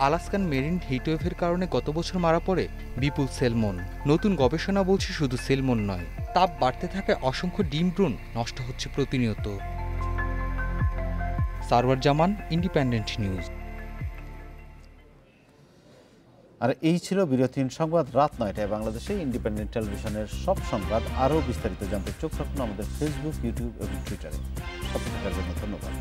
আলাস্কান মেরিন হিটওয়েভের কারণে গত বছর মারা পড়ে বিপুল সেলমন। নতুন গবেষণা বলছে শুধু সেলমন নয়, তাপ বাড়তে থাকায় অসংখ্য ডিম ভ্রূণ নষ্ট হচ্ছে প্রতিনিয়ত। সারওয়ার জামান, ইন্ডিপেন্ডেন্ট নিউজ। আর এই ছিল বিরতিহীন সংবাদ রাত 9টায় বাংলাদেশে। ইন্ডিপেন্ডেন্ট টেলিভিশনের সব সংবাদ আরও বিস্তারিত জানতে চোখ রাখুন আমাদের ফেসবুক, ইউটিউব এবং টুইটারে। সাথে থাকার জন্য ধন্যবাদ।